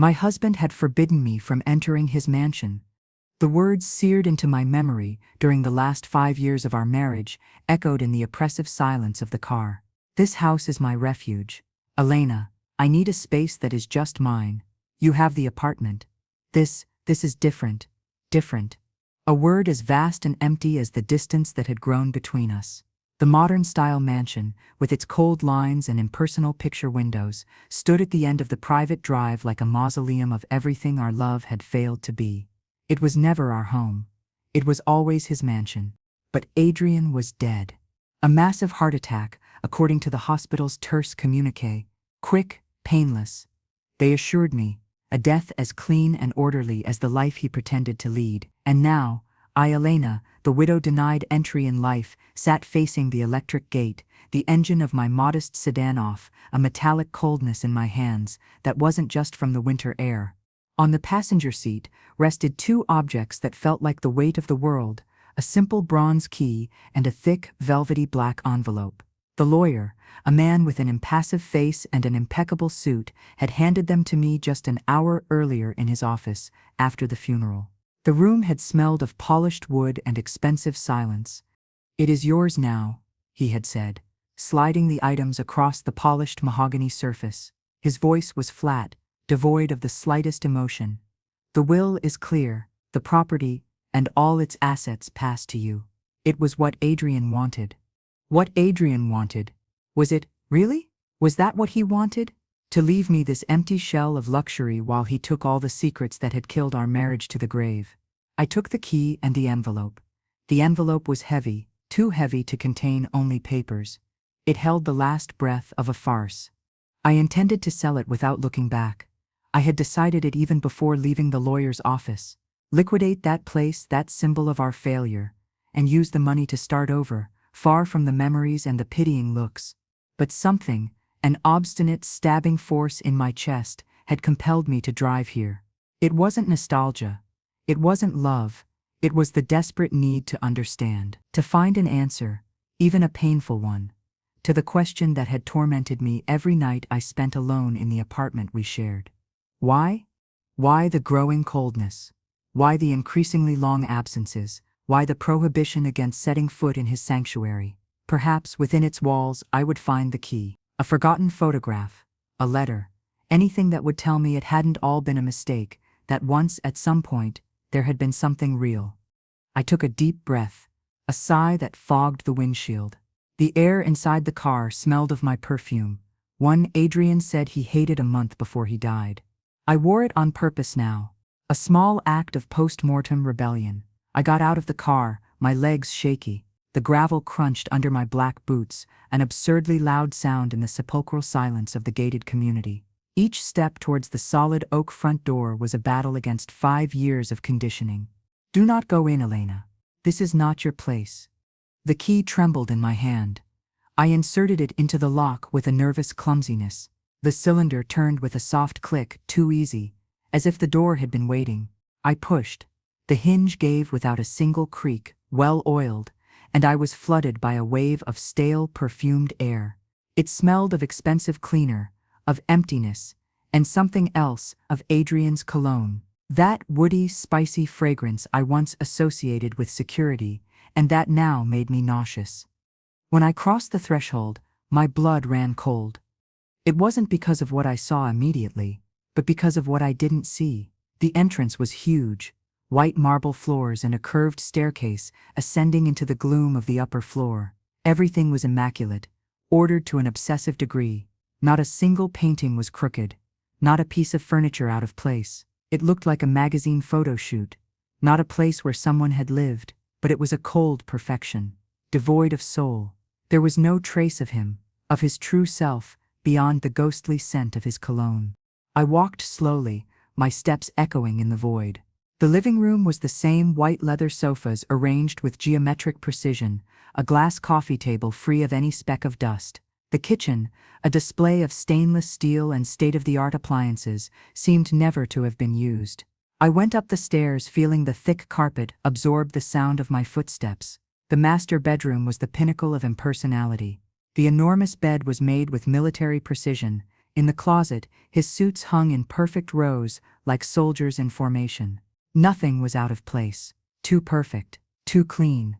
My husband had forbidden me from entering his mansion. The words seared into my memory during the last 5 years of our marriage echoed in the oppressive silence of the car. This house is my refuge. Elena, I need a space that is just mine. You have the apartment. This is different. Different. A word as vast and empty as the distance that had grown between us. The modern-style mansion, with its cold lines and impersonal picture windows, stood at the end of the private drive like a mausoleum of everything our love had failed to be. It was never our home. It was always his mansion. But Adrian was dead. A massive heart attack, according to the hospital's terse communiqué. Quick, painless. They assured me, a death as clean and orderly as the life he pretended to lead. And now, I, Elena, the widow denied entry in life, sat facing the electric gate, the engine of my modest sedan off, a metallic coldness in my hands that wasn't just from the winter air. On the passenger seat rested two objects that felt like the weight of the world, a simple bronze key and a thick, velvety black envelope. The lawyer, a man with an impassive face and an impeccable suit, had handed them to me just an hour earlier in his office, after the funeral. The room had smelled of polished wood and expensive silence. "It is yours now," he had said, sliding the items across the polished mahogany surface. His voice was flat, devoid of the slightest emotion. "The will is clear, the property and all its assets pass to you." It was what Adrian wanted. What Adrian wanted. Was it, really? Was that what he wanted? To leave me this empty shell of luxury while he took all the secrets that had killed our marriage to the grave. I took the key and the envelope. The envelope was heavy, too heavy to contain only papers. It held the last breath of a farce. I intended to sell it without looking back. I had decided it even before leaving the lawyer's office. Liquidate that place, that symbol of our failure, and use the money to start over, far from the memories and the pitying looks. But something, an obstinate, stabbing force in my chest, had compelled me to drive here. It wasn't nostalgia. It wasn't love. It was the desperate need to understand, to find an answer, even a painful one, to the question that had tormented me every night I spent alone in the apartment we shared. Why? Why the growing coldness? Why the increasingly long absences? Why the prohibition against setting foot in his sanctuary? Perhaps within its walls I would find the key. A forgotten photograph, a letter, anything that would tell me it hadn't all been a mistake, that once, at some point, there had been something real. I took a deep breath, a sigh that fogged the windshield. The air inside the car smelled of my perfume, one Adrian said he hated a month before he died. I wore it on purpose now, a small act of post-mortem rebellion. I got out of the car, my legs shaky. The gravel crunched under my black boots, an absurdly loud sound in the sepulchral silence of the gated community. Each step towards the solid oak front door was a battle against 5 years of conditioning. "Do not go in, Elena. This is not your place." The key trembled in my hand. I inserted it into the lock with a nervous clumsiness. The cylinder turned with a soft click, too easy, as if the door had been waiting. I pushed. The hinge gave without a single creak, well-oiled, and I was flooded by a wave of stale, perfumed air. It smelled of expensive cleaner, of emptiness, and something else, of Adrian's cologne. That woody, spicy fragrance I once associated with security, and that now made me nauseous. When I crossed the threshold, my blood ran cold. It wasn't because of what I saw immediately, but because of what I didn't see. The entrance was huge, white marble floors and a curved staircase ascending into the gloom of the upper floor. Everything was immaculate, ordered to an obsessive degree. Not a single painting was crooked, not a piece of furniture out of place. It looked like a magazine photo shoot, not a place where someone had lived, but it was a cold perfection, devoid of soul. There was no trace of him, of his true self, beyond the ghostly scent of his cologne. I walked slowly, my steps echoing in the void. The living room was the same white leather sofas arranged with geometric precision, a glass coffee table free of any speck of dust. The kitchen, a display of stainless steel and state-of-the-art appliances, seemed never to have been used. I went up the stairs feeling the thick carpet absorb the sound of my footsteps. The master bedroom was the pinnacle of impersonality. The enormous bed was made with military precision, In the closet, his suits hung in perfect rows like soldiers in formation. Nothing was out of place. Too perfect. Too clean.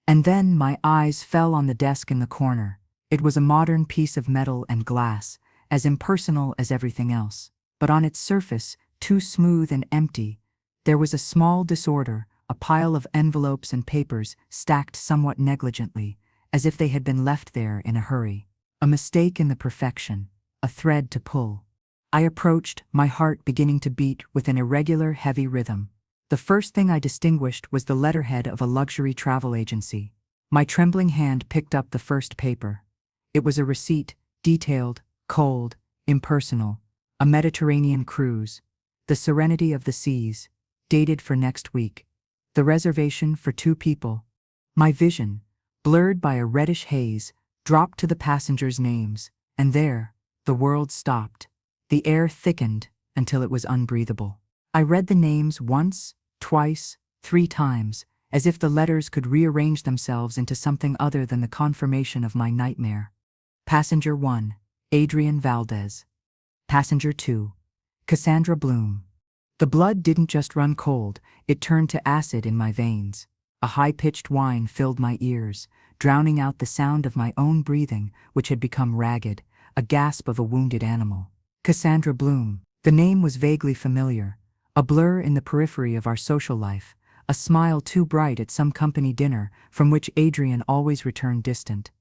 And then my eyes fell on the desk in the corner. It was a modern piece of metal and glass, as impersonal as everything else. But on its surface, too smooth and empty, there was a small disorder, a pile of envelopes and papers stacked somewhat negligently, as if they had been left there in a hurry. A mistake in the perfection, a thread to pull. I approached, my heart beginning to beat with an irregular, heavy rhythm. The first thing I distinguished was the letterhead of a luxury travel agency. My trembling hand picked up the first paper. It was a receipt, detailed, cold, impersonal, a Mediterranean cruise, the serenity of the seas, dated for next week, the reservation for 2 people. My vision, blurred by a reddish haze, dropped to the passengers' names, and there, the world stopped. The air thickened until it was unbreathable. I read the names once, twice, 3 times, as if the letters could rearrange themselves into something other than the confirmation of my nightmare. Passenger 1, Adrian Valdez. Passenger 2, Cassandra Bloom. The blood didn't just run cold, it turned to acid in my veins. A high-pitched whine filled my ears, drowning out the sound of my own breathing, which had become ragged, a gasp of a wounded animal. Cassandra Bloom. The name was vaguely familiar, a blur in the periphery of our social life, a smile too bright at some company dinner from which Adrian always returned distant.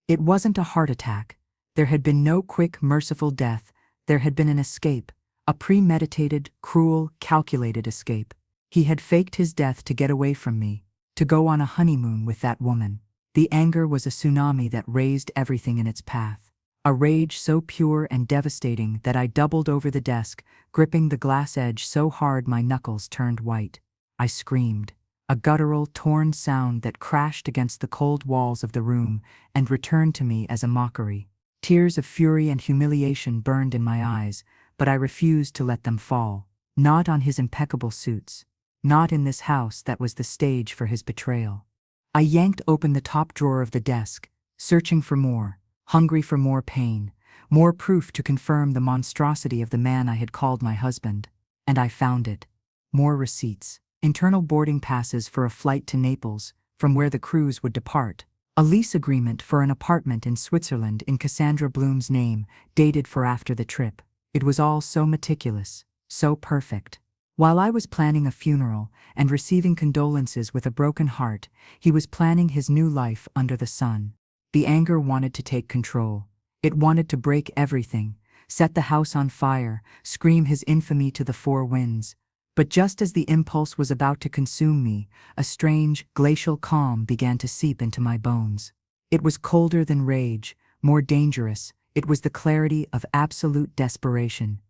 It wasn't a heart attack. There had been no quick, merciful death. There had been an escape, a premeditated, cruel, calculated escape. He had faked his death to get away from me, to go on a honeymoon with that woman. The anger was a tsunami that razed everything in its path. A rage so pure and devastating that I doubled over the desk, gripping the glass edge so hard my knuckles turned white. I screamed, a guttural, torn sound that crashed against the cold walls of the room and returned to me as a mockery. Tears of fury and humiliation burned in my eyes, but I refused to let them fall. Not on his impeccable suits. Not in this house that was the stage for his betrayal. I yanked open the top drawer of the desk, searching for more, hungry for more pain, more proof to confirm the monstrosity of the man I had called my husband. And I found it. More receipts. Internal boarding passes for a flight to Naples, from where the cruise would depart. A lease agreement for an apartment in Switzerland in Cassandra Bloom's name, dated for after the trip. It was all so meticulous, so perfect. While I was planning a funeral and receiving condolences with a broken heart, he was planning his new life under the sun. The anger wanted to take control. It wanted to break everything, set the house on fire, scream his infamy to the 4 winds. But just as the impulse was about to consume me, a strange, glacial calm began to seep into my bones. It was colder than rage, more dangerous. It was the clarity of absolute desperation.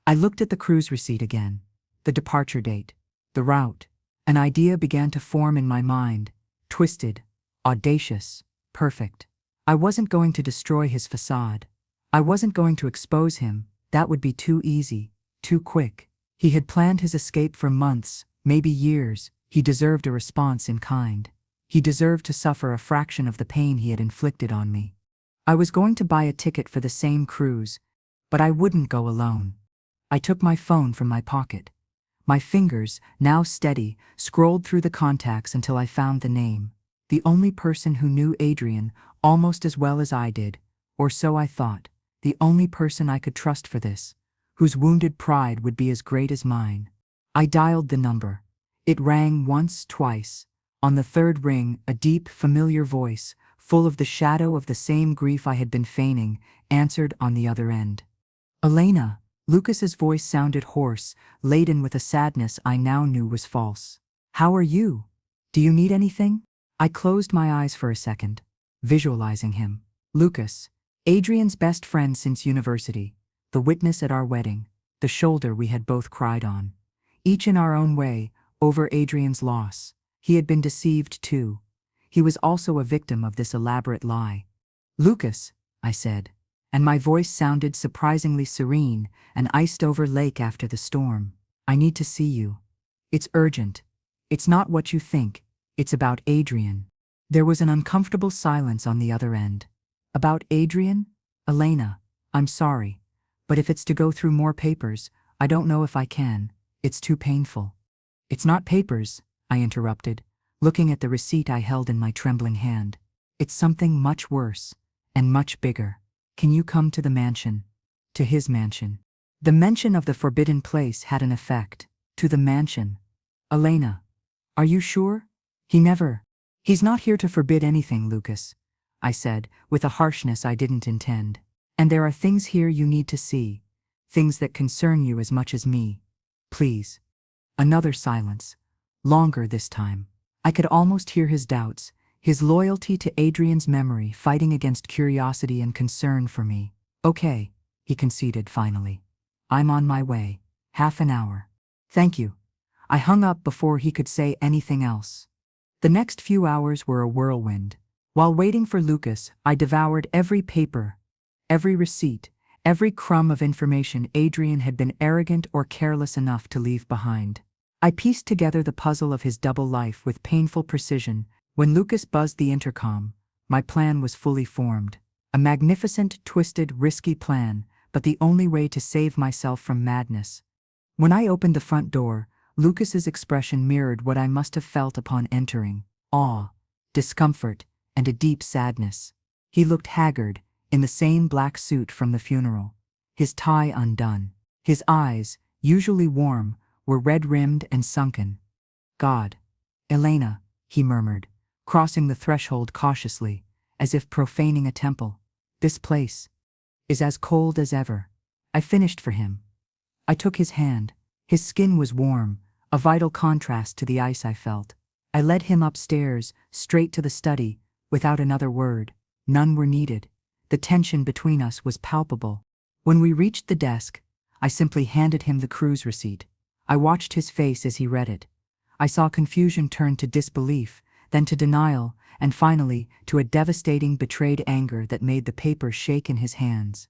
I looked at the cruise receipt again. The departure date, the route. An idea began to form in my mind, twisted, audacious, perfect. I wasn't going to destroy his facade. I wasn't going to expose him. That would be too easy, too quick. He had planned his escape for months, maybe years. He deserved a response in kind. He deserved to suffer a fraction of the pain he had inflicted on me. I was going to buy a ticket for the same cruise, but I wouldn't go alone. I took my phone from my pocket. My fingers, now steady, scrolled through the contacts until I found the name. The only person who knew Adrian almost as well as I did, or so I thought. The only person I could trust for this, whose wounded pride would be as great as mine. I dialed the number. It rang once, twice. On the 3rd ring, a deep, familiar voice, full of the shadow of the same grief I had been feigning, answered on the other end. Elena. Lucas's voice sounded hoarse, laden with a sadness I now knew was false. How are you? Do you need anything? I closed my eyes for a second, visualizing him. Lucas, Adrian's best friend since university, the witness at our wedding, the shoulder we had both cried on. Each in our own way, over Adrian's loss. He had been deceived too. He was also a victim of this elaborate lie. Lucas, I said, and my voice sounded surprisingly serene, an iced-over lake after the storm. I need to see you. It's urgent. It's not what you think. It's about Adrian. There was an uncomfortable silence on the other end. About Adrian? Elena, I'm sorry, But if it's to go through more papers, I don't know if I can. It's too painful. It's not papers, I interrupted, looking at the receipt I held in my trembling hand. It's something much worse, and much bigger. Can you come to the mansion? To his mansion. The mention of the forbidden place had an effect. To the mansion. Elena. Are you sure? He's not here to forbid anything, Lucas, I said, with a harshness I didn't intend. And there are things here you need to see. Things that concern you as much as me. Please. Another silence. Longer this time. I could almost hear his doubts, his loyalty to Adrian's memory fighting against curiosity and concern for me. Okay, he conceded finally. I'm on my way. Half an hour. Thank you. I hung up before he could say anything else. The next few hours were a whirlwind. While waiting for Lucas, I devoured every paper, every receipt, every crumb of information Adrian had been arrogant or careless enough to leave behind. I pieced together the puzzle of his double life with painful precision. When Lucas buzzed the intercom, my plan was fully formed. A magnificent, twisted, risky plan, but the only way to save myself from madness. When I opened the front door, Lucas's expression mirrored what I must have felt upon entering: awe, discomfort, and a deep sadness. He looked haggard, in the same black suit from the funeral, his tie undone. His eyes, usually warm, were red-rimmed and sunken. God. Elena, he murmured, crossing the threshold cautiously, as if profaning a temple. This place is as cold as ever. I finished for him. I took his hand. His skin was warm, a vital contrast to the ice I felt. I led him upstairs, straight to the study, without another word. None were needed. The tension between us was palpable. When we reached the desk, I simply handed him the cruise receipt. I watched his face as he read it. I saw confusion turn to disbelief, then to denial, and finally to a devastating, betrayed anger that made the paper shake in his hands.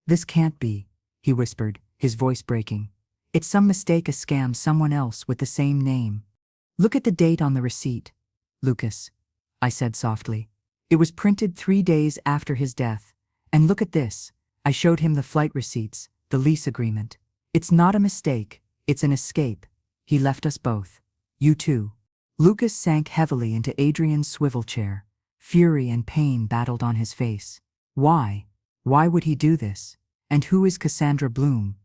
This can't be, he whispered, his voice breaking. It's some mistake, a scam, someone else with the same name. Look at the date on the receipt, Lucas, I said softly. It was printed 3 days after his death. And look at this. I showed him the flight receipts, the lease agreement. It's not a mistake, it's an escape. He left us both. You too. Lucas sank heavily into Adrian's swivel chair. Fury and pain battled on his face. Why? Why would he do this? And who is Cassandra Bloom?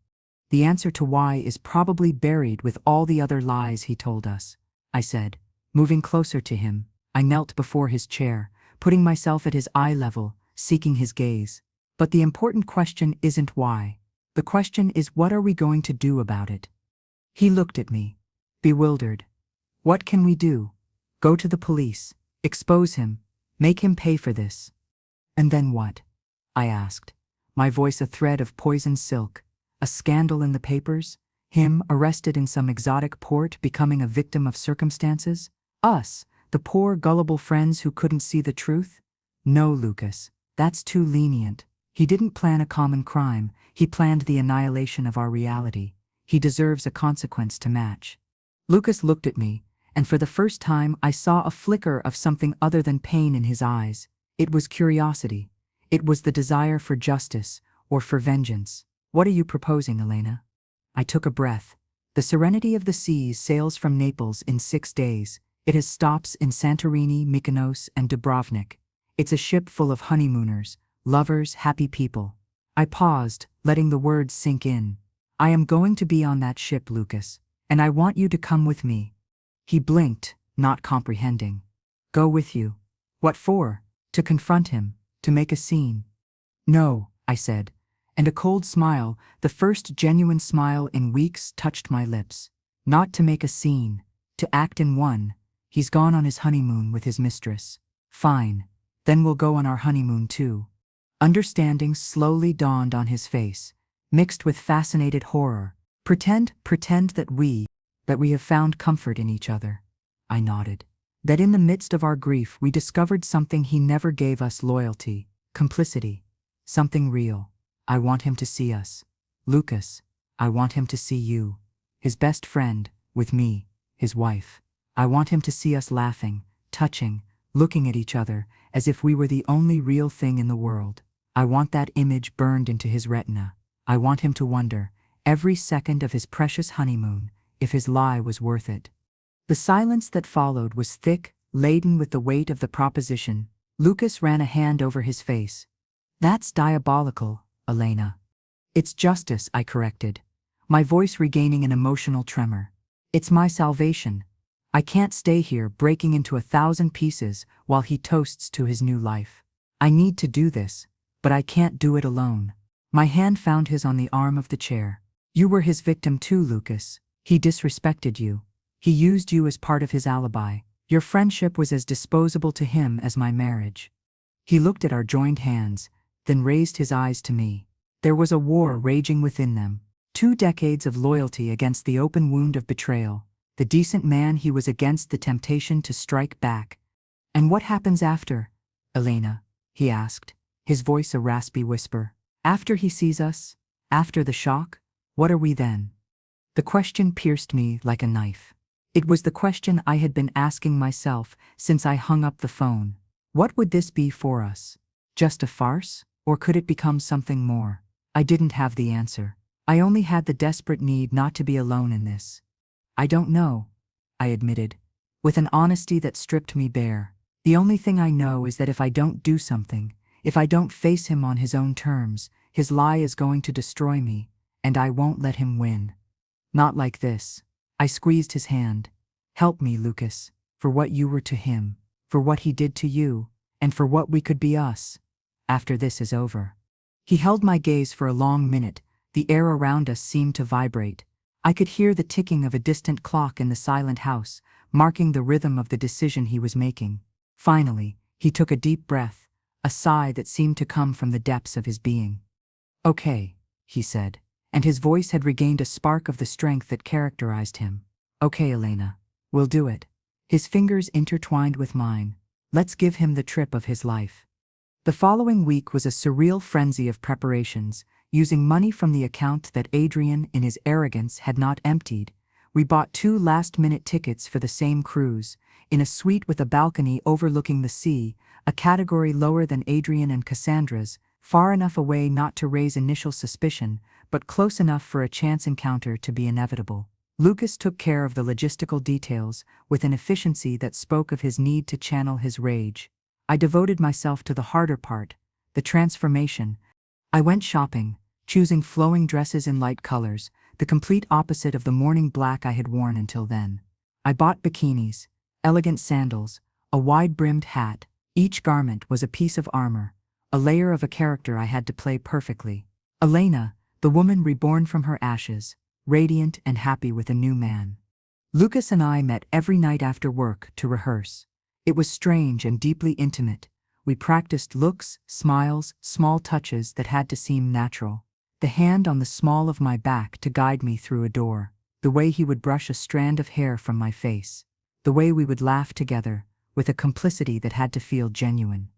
The answer to why is probably buried with all the other lies he told us, I said. Moving closer to him, I knelt before his chair, putting myself at his eye level, seeking his gaze. But the important question isn't why. The question is, what are we going to do about it? He looked at me, bewildered. What can we do? Go to the police, expose him, make him pay for this. And then what? I asked, my voice a thread of poisoned silk. A scandal in the papers? Him arrested in some exotic port, becoming a victim of circumstances? Us, the poor, gullible friends who couldn't see the truth? No, Lucas, that's too lenient. He didn't plan a common crime, he planned the annihilation of our reality. He deserves a consequence to match. Lucas looked at me, and for the first time I saw a flicker of something other than pain in his eyes. It was curiosity. It was the desire for justice, or for vengeance. What are you proposing, Elena? I took a breath. The Serenity of the Seas sails from Naples in 6 days. It has stops in Santorini, Mykonos, and Dubrovnik. It's a ship full of honeymooners, lovers, happy people. I paused, letting the words sink in. I am going to be on that ship, Lucas, and I want you to come with me. He blinked, not comprehending. Go with you? What for? To confront him, to make a scene. No, I said. And a cold smile, the first genuine smile in weeks, touched my lips. Not to make a scene, to act in one. He's gone on his honeymoon with his mistress. Fine, then we'll go on our honeymoon too. Understanding slowly dawned on his face, mixed with fascinated horror. Pretend that we have found comfort in each other. I nodded. That in the midst of our grief we discovered something he never gave us: loyalty, complicity, something real. I want him to see us. Lucas, I want him to see you, his best friend, with me, his wife. I want him to see us laughing, touching, looking at each other, as if we were the only real thing in the world. I want that image burned into his retina. I want him to wonder, every second of his precious honeymoon, if his lie was worth it. The silence that followed was thick, laden with the weight of the proposition. Lucas ran a hand over his face. That's diabolical, Elena. It's justice, I corrected, my voice regaining an emotional tremor. It's my salvation. I can't stay here breaking into 1,000 pieces while he toasts to his new life. I need to do this, but I can't do it alone. My hand found his on the arm of the chair. You were his victim too, Lucas. He disrespected you. He used you as part of his alibi. Your friendship was as disposable to him as my marriage. He looked at our joined hands, then raised his eyes to me. There was a war raging within them. 2 decades of loyalty against the open wound of betrayal. The decent man he was against the temptation to strike back. And what happens after, Elena? He asked, his voice a raspy whisper. After he sees us? After the shock? What are we then? The question pierced me like a knife. It was the question I had been asking myself since I hung up the phone. What would this be for us? Just a farce? Or could it become something more? I didn't have the answer. I only had the desperate need not to be alone in this. I don't know, I admitted, with an honesty that stripped me bare. The only thing I know is that if I don't do something, if I don't face him on his own terms, his lie is going to destroy me, and I won't let him win. Not like this. I squeezed his hand. Help me, Lucas, for what you were to him, for what he did to you, and for what we could be us, after this is over. He held my gaze for a long minute. The air around us seemed to vibrate. I could hear the ticking of a distant clock in the silent house, marking the rhythm of the decision he was making. Finally, he took a deep breath, a sigh that seemed to come from the depths of his being. Okay, he said, and his voice had regained a spark of the strength that characterized him. Okay, Elena, we'll do it. His fingers intertwined with mine. Let's give him the trip of his life. The following week was a surreal frenzy of preparations. Using money from the account that Adrian, in his arrogance, had not emptied, we bought 2 last-minute tickets for the same cruise, in a suite with a balcony overlooking the sea, a category lower than Adrian and Cassandra's, far enough away not to raise initial suspicion, but close enough for a chance encounter to be inevitable. Lucas took care of the logistical details with an efficiency that spoke of his need to channel his rage. I devoted myself to the harder part, the transformation. I went shopping, choosing flowing dresses in light colors, the complete opposite of the morning black I had worn until then. I bought bikinis, elegant sandals, a wide-brimmed hat. Each garment was a piece of armor, a layer of a character I had to play perfectly. Elena, the woman reborn from her ashes, radiant and happy with a new man. Lucas and I met every night after work to rehearse. It was strange and deeply intimate. We practiced looks, smiles, small touches that had to seem natural. The hand on the small of my back to guide me through a door. The way he would brush a strand of hair from my face. The way we would laugh together, with a complicity that had to feel genuine.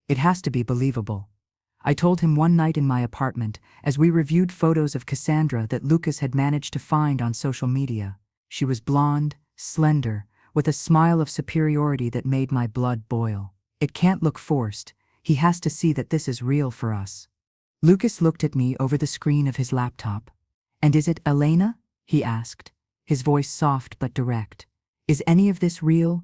It has to be believable, I told him one night in my apartment as we reviewed photos of Cassandra that Lucas had managed to find on social media. She was blonde, slender, with a smile of superiority that made my blood boil. It can't look forced. He has to see that this is real for us. Lucas looked at me over the screen of his laptop. And is it Elena? He asked, his voice soft but direct. Is any of this real?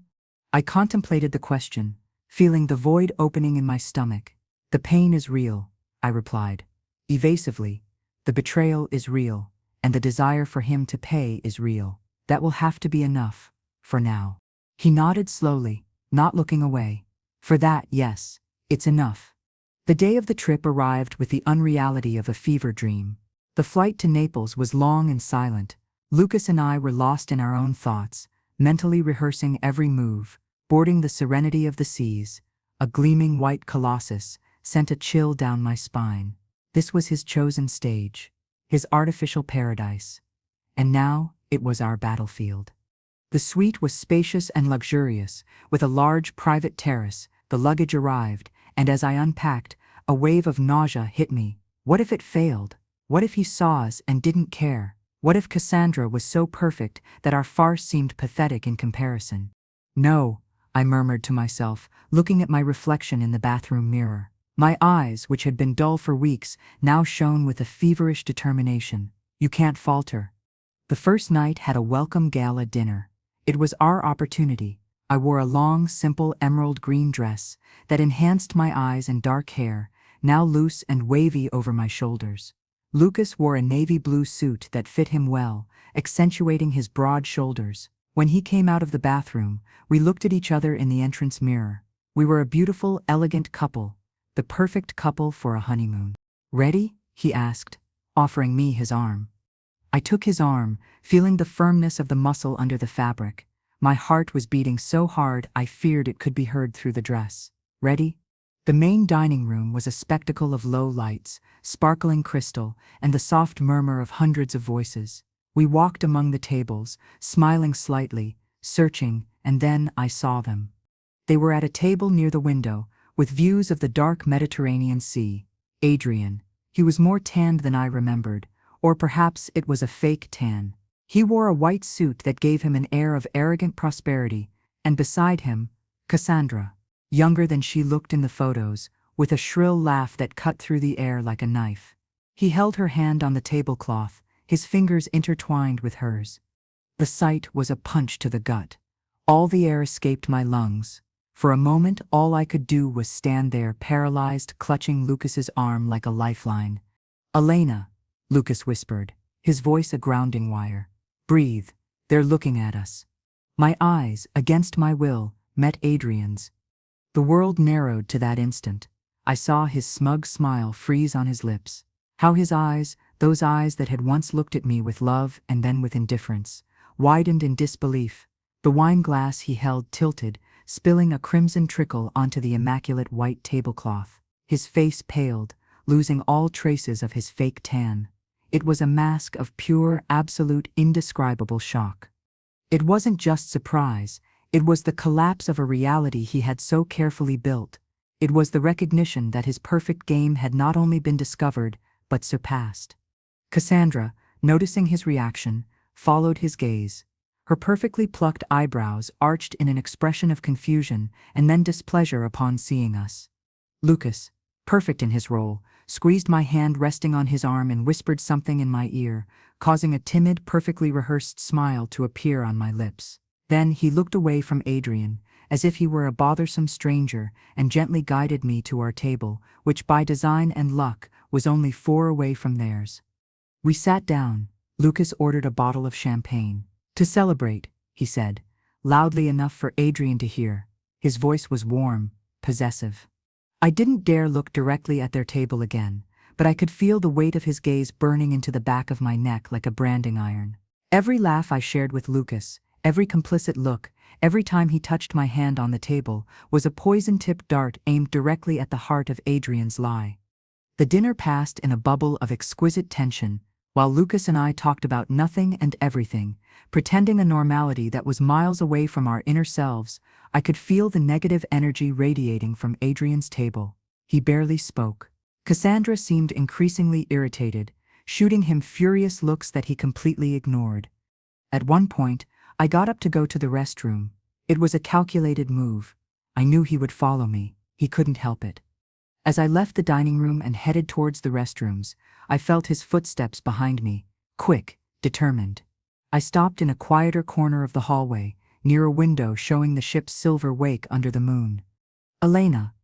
I contemplated the question, feeling the void opening in my stomach. The pain is real, I replied. Evasively, the betrayal is real, and the desire for him to pay is real. That will have to be enough, for now. He nodded slowly, not looking away. For that, yes, it's enough. The day of the trip arrived with the unreality of a fever dream. The flight to Naples was long and silent. Lucas and I were lost in our own thoughts, mentally rehearsing every move. Boarding the serenity of the seas, a gleaming white colossus, sent a chill down my spine. This was his chosen stage, his artificial paradise. And now, it was our battlefield. The suite was spacious and luxurious, with a large private terrace. The luggage arrived, and as I unpacked, a wave of nausea hit me. What if it failed? What if he saw us and didn't care? What if Cassandra was so perfect that our farce seemed pathetic in comparison? No, I murmured to myself, looking at my reflection in the bathroom mirror. My eyes, which had been dull for weeks, now shone with a feverish determination. You can't falter. The first night had a welcome gala dinner. It was our opportunity. I wore a long, simple emerald green dress that enhanced my eyes and dark hair, now loose and wavy over my shoulders. Lucas wore a navy blue suit that fit him well, accentuating his broad shoulders. When he came out of the bathroom, we looked at each other in the entrance mirror. We were a beautiful, elegant couple, the perfect couple for a honeymoon. "Ready?" he asked, offering me his arm. I took his arm, feeling the firmness of the muscle under the fabric. My heart was beating so hard I feared it could be heard through the dress. "Ready?" The main dining room was a spectacle of low lights, sparkling crystal, and the soft murmur of hundreds of voices. We walked among the tables, smiling slightly, searching, and then I saw them. They were at a table near the window, with views of the dark Mediterranean Sea. Adrian. He was more tanned than I remembered, or perhaps it was a fake tan. He wore a white suit that gave him an air of arrogant prosperity, and beside him, Cassandra, younger than she looked in the photos, with a shrill laugh that cut through the air like a knife. He held her hand on the tablecloth, his fingers intertwined with hers. The sight was a punch to the gut. All the air escaped my lungs. For a moment, all I could do was stand there, paralyzed, clutching Lucas's arm like a lifeline. "Elena," Lucas whispered, his voice a grounding wire. "Breathe. They're looking at us." My eyes, against my will, met Adrian's. The world narrowed to that instant. I saw his smug smile freeze on his lips. How his eyes, those eyes that had once looked at me with love and then with indifference, widened in disbelief. The wine glass he held tilted, spilling a crimson trickle onto the immaculate white tablecloth. His face paled, losing all traces of his fake tan. It was a mask of pure, absolute, indescribable shock. It wasn't just surprise, it was the collapse of a reality he had so carefully built. It was the recognition that his perfect game had not only been discovered, but surpassed. Cassandra, noticing his reaction, followed his gaze. Her perfectly plucked eyebrows arched in an expression of confusion and then displeasure upon seeing us. Lucas, perfect in his role, squeezed my hand resting on his arm and whispered something in my ear, causing a timid, perfectly rehearsed smile to appear on my lips. Then he looked away from Adrian, as if he were a bothersome stranger, and gently guided me to our table, which by design and luck was only 4 away from theirs. We sat down. Lucas ordered a bottle of champagne. "To celebrate," he said, loudly enough for Adrian to hear. His voice was warm, possessive. I didn't dare look directly at their table again, but I could feel the weight of his gaze burning into the back of my neck like a branding iron. Every laugh I shared with Lucas, every complicit look, every time he touched my hand on the table, was a poison-tipped dart aimed directly at the heart of Adrian's lie. The dinner passed in a bubble of exquisite tension, while Lucas and I talked about nothing and everything, pretending a normality that was miles away from our inner selves. I could feel the negative energy radiating from Adrian's table. He barely spoke. Cassandra seemed increasingly irritated, shooting him furious looks that he completely ignored. At one point, I got up to go to the restroom. It was a calculated move. I knew he would follow me. He couldn't help it. As I left the dining room and headed towards the restrooms, I felt his footsteps behind me, quick, determined. I stopped in a quieter corner of the hallway, near a window showing the ship's silver wake under the moon. "Elena."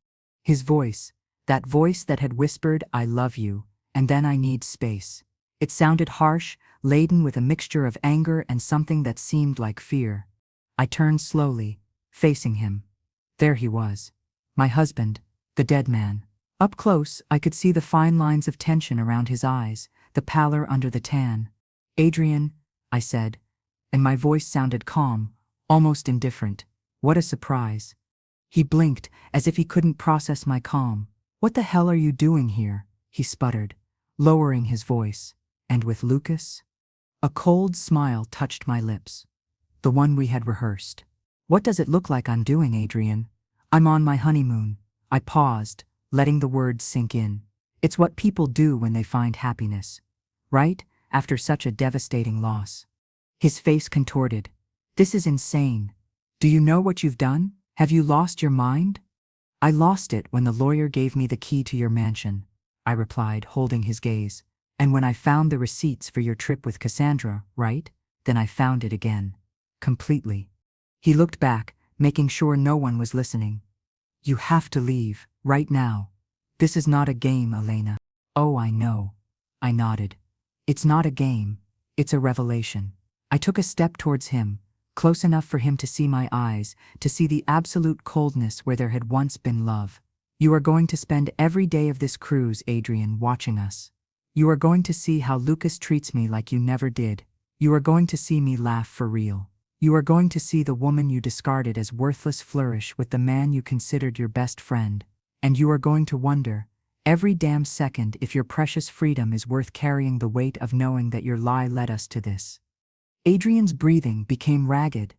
His voice, that voice that had whispered, "I love you, and then I need space." It sounded harsh, laden with a mixture of anger and something that seemed like fear. I turned slowly, facing him. There he was. My husband, the dead man. Up close, I could see the fine lines of tension around his eyes, the pallor under the tan. "Adrian," I said, and my voice sounded calm, almost indifferent. "What a surprise." He blinked, as if he couldn't process my calm. "What the hell are you doing here?" he sputtered, lowering his voice. "And with Lucas?" A cold smile touched my lips. "The one we had rehearsed." "What does it look like I'm doing, Adrian?" "I'm on my honeymoon." I paused, letting the words sink in. It's what people do when they find happiness, right? After such a devastating loss. His face contorted. "This is insane. Do you know what you've done? Have you lost your mind?" I lost it when the lawyer gave me the key to your mansion, I replied, holding his gaze. And when I found the receipts for your trip with Cassandra, right? Then I found it again. Completely. He looked back, making sure no one was listening. You have to leave, right now. This is not a game, Elena. Oh, I know. I nodded. It's not a game. It's a revelation. I took a step towards him, close enough for him to see my eyes, to see the absolute coldness where there had once been love. You are going to spend every day of this cruise, Adrian, watching us. You are going to see how Lucas treats me like you never did. You are going to see me laugh for real. You are going to see the woman you discarded as worthless flourish with the man you considered your best friend. And you are going to wonder, every damn second, if your precious freedom is worth carrying the weight of knowing that your lie led us to this. Adrian's breathing became ragged.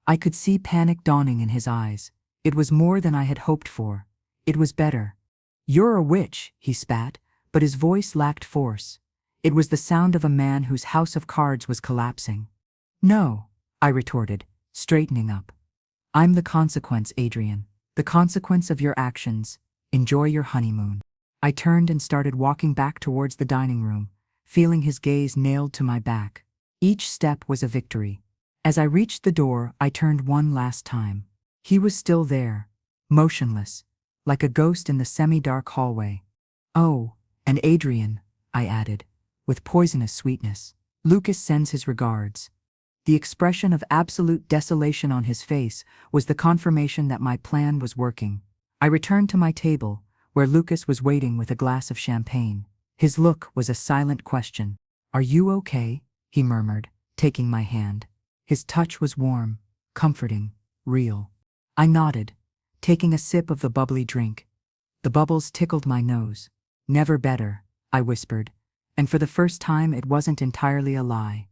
I could see panic dawning in his eyes. It was more than I had hoped for. It was better. You're a witch, he spat, but his voice lacked force. It was the sound of a man whose house of cards was collapsing. No, I retorted, straightening up. I'm the consequence, Adrian. The consequence of your actions. Enjoy your honeymoon. I turned and started walking back towards the dining room, feeling his gaze nailed to my back. Each step was a victory. As I reached the door, I turned one last time. He was still there, motionless, like a ghost in the semi-dark hallway. Oh, and Adrian, I added, with poisonous sweetness. Lucas sends his regards. The expression of absolute desolation on his face was the confirmation that my plan was working. I returned to my table, where Lucas was waiting with a glass of champagne. His look was a silent question. Are you okay? He murmured, taking my hand. His touch was warm, comforting, real. I nodded, taking a sip of the bubbly drink. The bubbles tickled my nose. Never better, I whispered, and for the first time it wasn't entirely a lie.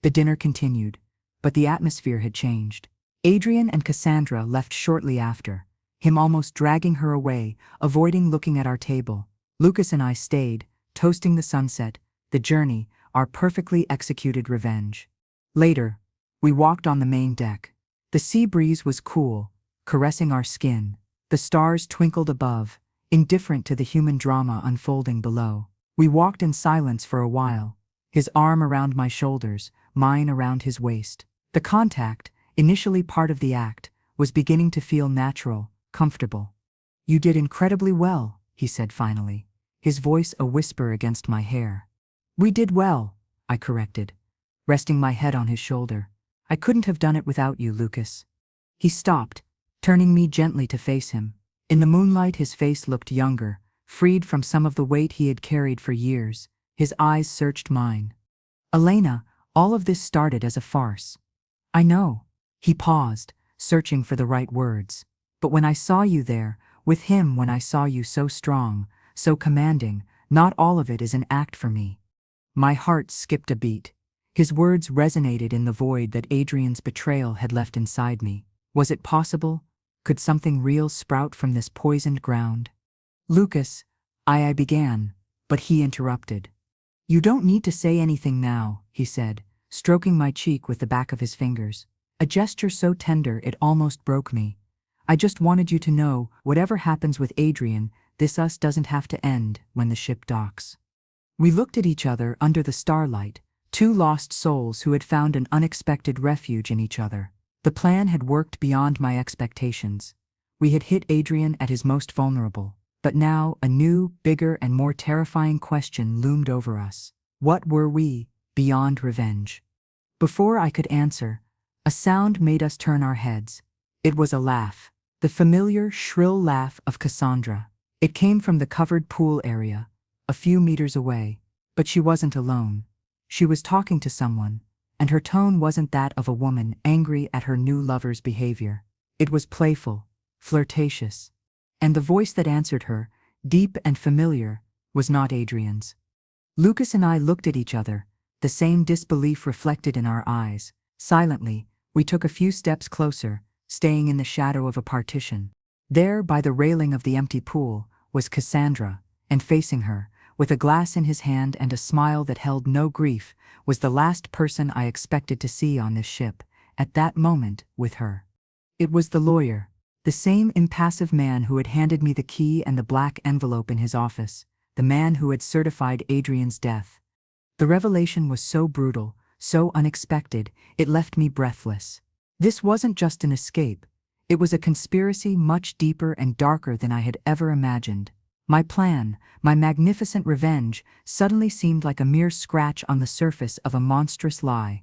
The dinner continued, but the atmosphere had changed. Adrian and Cassandra left shortly after, him almost dragging her away, avoiding looking at our table. Lucas and I stayed, toasting the sunset, the journey, our perfectly executed revenge. Later, we walked on the main deck. The sea breeze was cool, caressing our skin. The stars twinkled above, indifferent to the human drama unfolding below. We walked in silence for a while, his arm around my shoulders, mine around his waist. The contact, initially part of the act, was beginning to feel natural, comfortable. You did incredibly well, he said finally, his voice a whisper against my hair. We did well, I corrected, resting my head on his shoulder. I couldn't have done it without you, Lucas. He stopped, turning me gently to face him. In the moonlight, his face looked younger, freed from some of the weight he had carried for years. His eyes searched mine. Elena, all of this started as a farce. I know. He paused, searching for the right words. But when I saw you there, with him, when I saw you so strong, so commanding, not all of it is an act for me. My heart skipped a beat. His words resonated in the void that Adrian's betrayal had left inside me. Was it possible? Could something real sprout from this poisoned ground? Lucas, I began, but he interrupted. You don't need to say anything now, he said, stroking my cheek with the back of his fingers. A gesture so tender it almost broke me. I just wanted you to know, whatever happens with Adrian, this us doesn't have to end when the ship docks. We looked at each other under the starlight, two lost souls who had found an unexpected refuge in each other. The plan had worked beyond my expectations. We had hit Adrian at his most vulnerable. But now a new, bigger and more terrifying question loomed over us. What were we, beyond revenge? Before I could answer, a sound made us turn our heads. It was a laugh, the familiar, shrill laugh of Cassandra. It came from the covered pool area, a few meters away, but she wasn't alone. She was talking to someone, and her tone wasn't that of a woman angry at her new lover's behavior. It was playful, flirtatious. And the voice that answered her, deep and familiar, was not Adrian's. Lucas and I looked at each other, the same disbelief reflected in our eyes. Silently, we took a few steps closer, staying in the shadow of a partition. There, by the railing of the empty pool, was Cassandra, and facing her, with a glass in his hand and a smile that held no grief, was the last person I expected to see on this ship, at that moment, with her. It was the lawyer. The The same impassive man who had handed me the key and the black envelope in his office, the man who had certified Adrian's death. The revelation was so brutal, so unexpected, it left me breathless. This wasn't just an escape. It was a conspiracy much deeper and darker than I had ever imagined. My plan, my magnificent revenge, suddenly seemed like a mere scratch on the surface of a monstrous lie.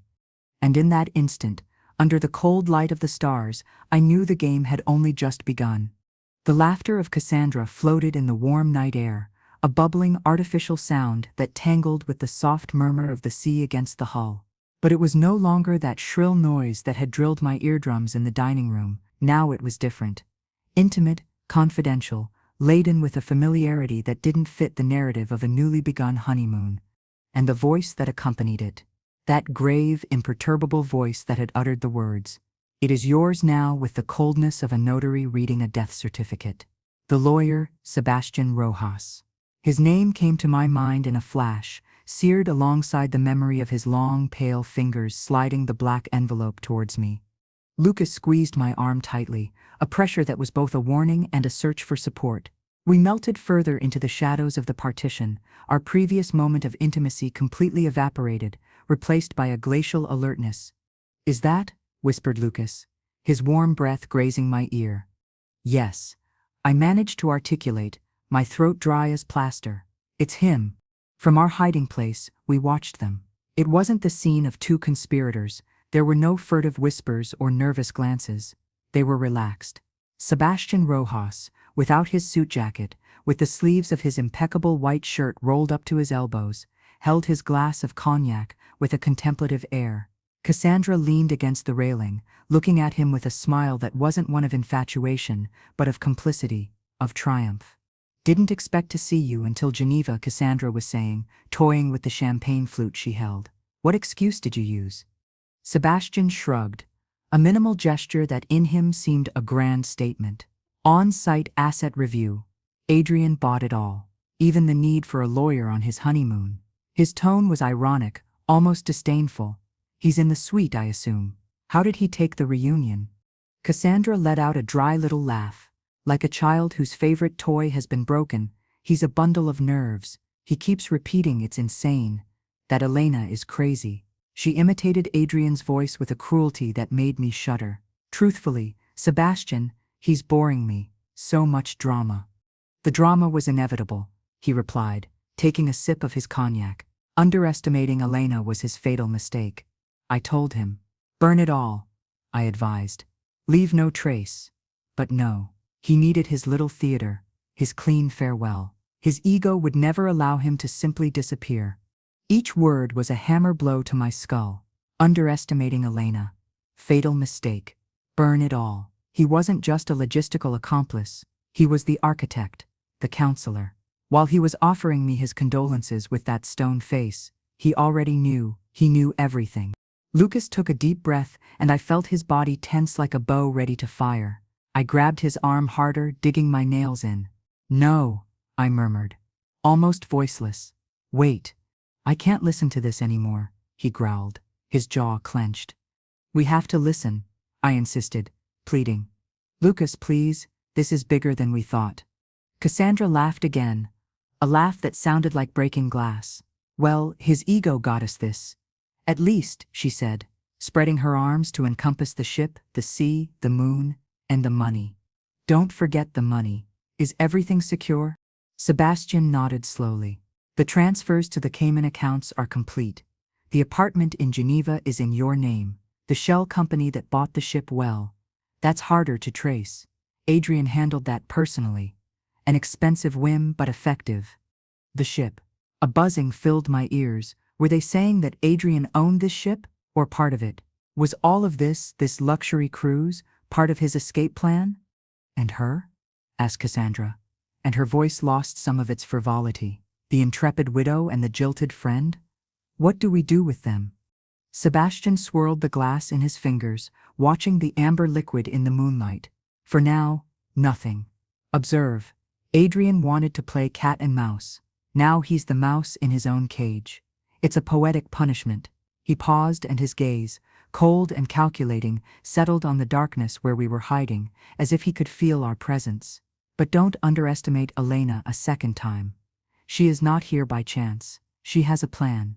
And in that instant, under the cold light of the stars, I knew the game had only just begun. The laughter of Cassandra floated in the warm night air, a bubbling artificial sound that tangled with the soft murmur of the sea against the hull. But it was no longer that shrill noise that had drilled my eardrums in the dining room. Now it was different. Intimate, confidential, laden with a familiarity that didn't fit the narrative of a newly begun honeymoon. And the voice that accompanied it. That grave, imperturbable voice that had uttered the words, "It is yours now," with the coldness of a notary reading a death certificate. The lawyer, Sebastian Rojas. His name came to my mind in a flash, seared alongside the memory of his long, pale fingers sliding the black envelope towards me. Lucas squeezed my arm tightly, a pressure that was both a warning and a search for support. We melted further into the shadows of the partition, our previous moment of intimacy completely evaporated, replaced by a glacial alertness. "Is that?" whispered Lucas, his warm breath grazing my ear. "Yes," I managed to articulate, my throat dry as plaster. "It's him." From our hiding place, we watched them. It wasn't the scene of two conspirators. There were no furtive whispers or nervous glances. They were relaxed. Sebastian Rojas, without his suit jacket, with the sleeves of his impeccable white shirt rolled up to his elbows, held his glass of cognac with a contemplative air. Cassandra leaned against the railing, looking at him with a smile that wasn't one of infatuation, but of complicity, of triumph. "Didn't expect to see you until Geneva," Cassandra was saying, toying with the champagne flute she held. "What excuse did you use?" Sebastian shrugged, a minimal gesture that in him seemed a grand statement. "On-site asset review. Adrian bought it all. Even the need for a lawyer on his honeymoon." His tone was ironic, almost disdainful. "He's in the suite, I assume. How did he take the reunion?" Cassandra let out a dry little laugh. "Like a child whose favorite toy has been broken. He's a bundle of nerves. He keeps repeating it's insane. That Elena is crazy." She imitated Adrian's voice with a cruelty that made me shudder. "Truthfully, Sebastian, he's boring me. So much drama." "The drama was inevitable," he replied, taking a sip of his cognac. "Underestimating Elena was his fatal mistake." I told him. "Burn it all," I advised. "Leave no trace." But no. He needed his little theater, his clean farewell. His ego would never allow him to simply disappear. Each word was a hammer blow to my skull. Underestimating Elena. Fatal mistake. Burn it all. He wasn't just a logistical accomplice. He was the architect, the counselor. While he was offering me his condolences with that stone face, he already knew. He knew everything. Lucas took a deep breath, and I felt his body tense like a bow ready to fire. I grabbed his arm harder, digging my nails in. "No," I murmured, almost voiceless. "Wait. I can't listen to this anymore," he growled, his jaw clenched. "We have to listen," I insisted, pleading. "Lucas, please, this is bigger than we thought." Cassandra laughed again, a laugh that sounded like breaking glass. "Well, his ego got us this. At least," she said, spreading her arms to encompass the ship, the sea, the moon, and the money. "Don't forget the money. Is everything secure?" Sebastian nodded slowly. "The transfers to the Cayman accounts are complete. The apartment in Geneva is in your name. The shell company that bought the ship, well, that's harder to trace. Adrian handled that personally. An expensive whim, but effective." The ship. A buzzing filled my ears. Were they saying that Adrian owned this ship, or part of it? Was all of this luxury cruise, part of his escape plan? "And her?" asked Cassandra, and her voice lost some of its frivolity. "The intrepid widow and the jilted friend? What do we do with them?" Sebastian swirled the glass in his fingers, watching the amber liquid in the moonlight. "For now, nothing. Observe. Adrian wanted to play cat and mouse. Now he's the mouse in his own cage. It's a poetic punishment." He paused, and his gaze, cold and calculating, settled on the darkness where we were hiding, as if he could feel our presence. But don't underestimate Elena a second time. She is not here by chance. She has a plan.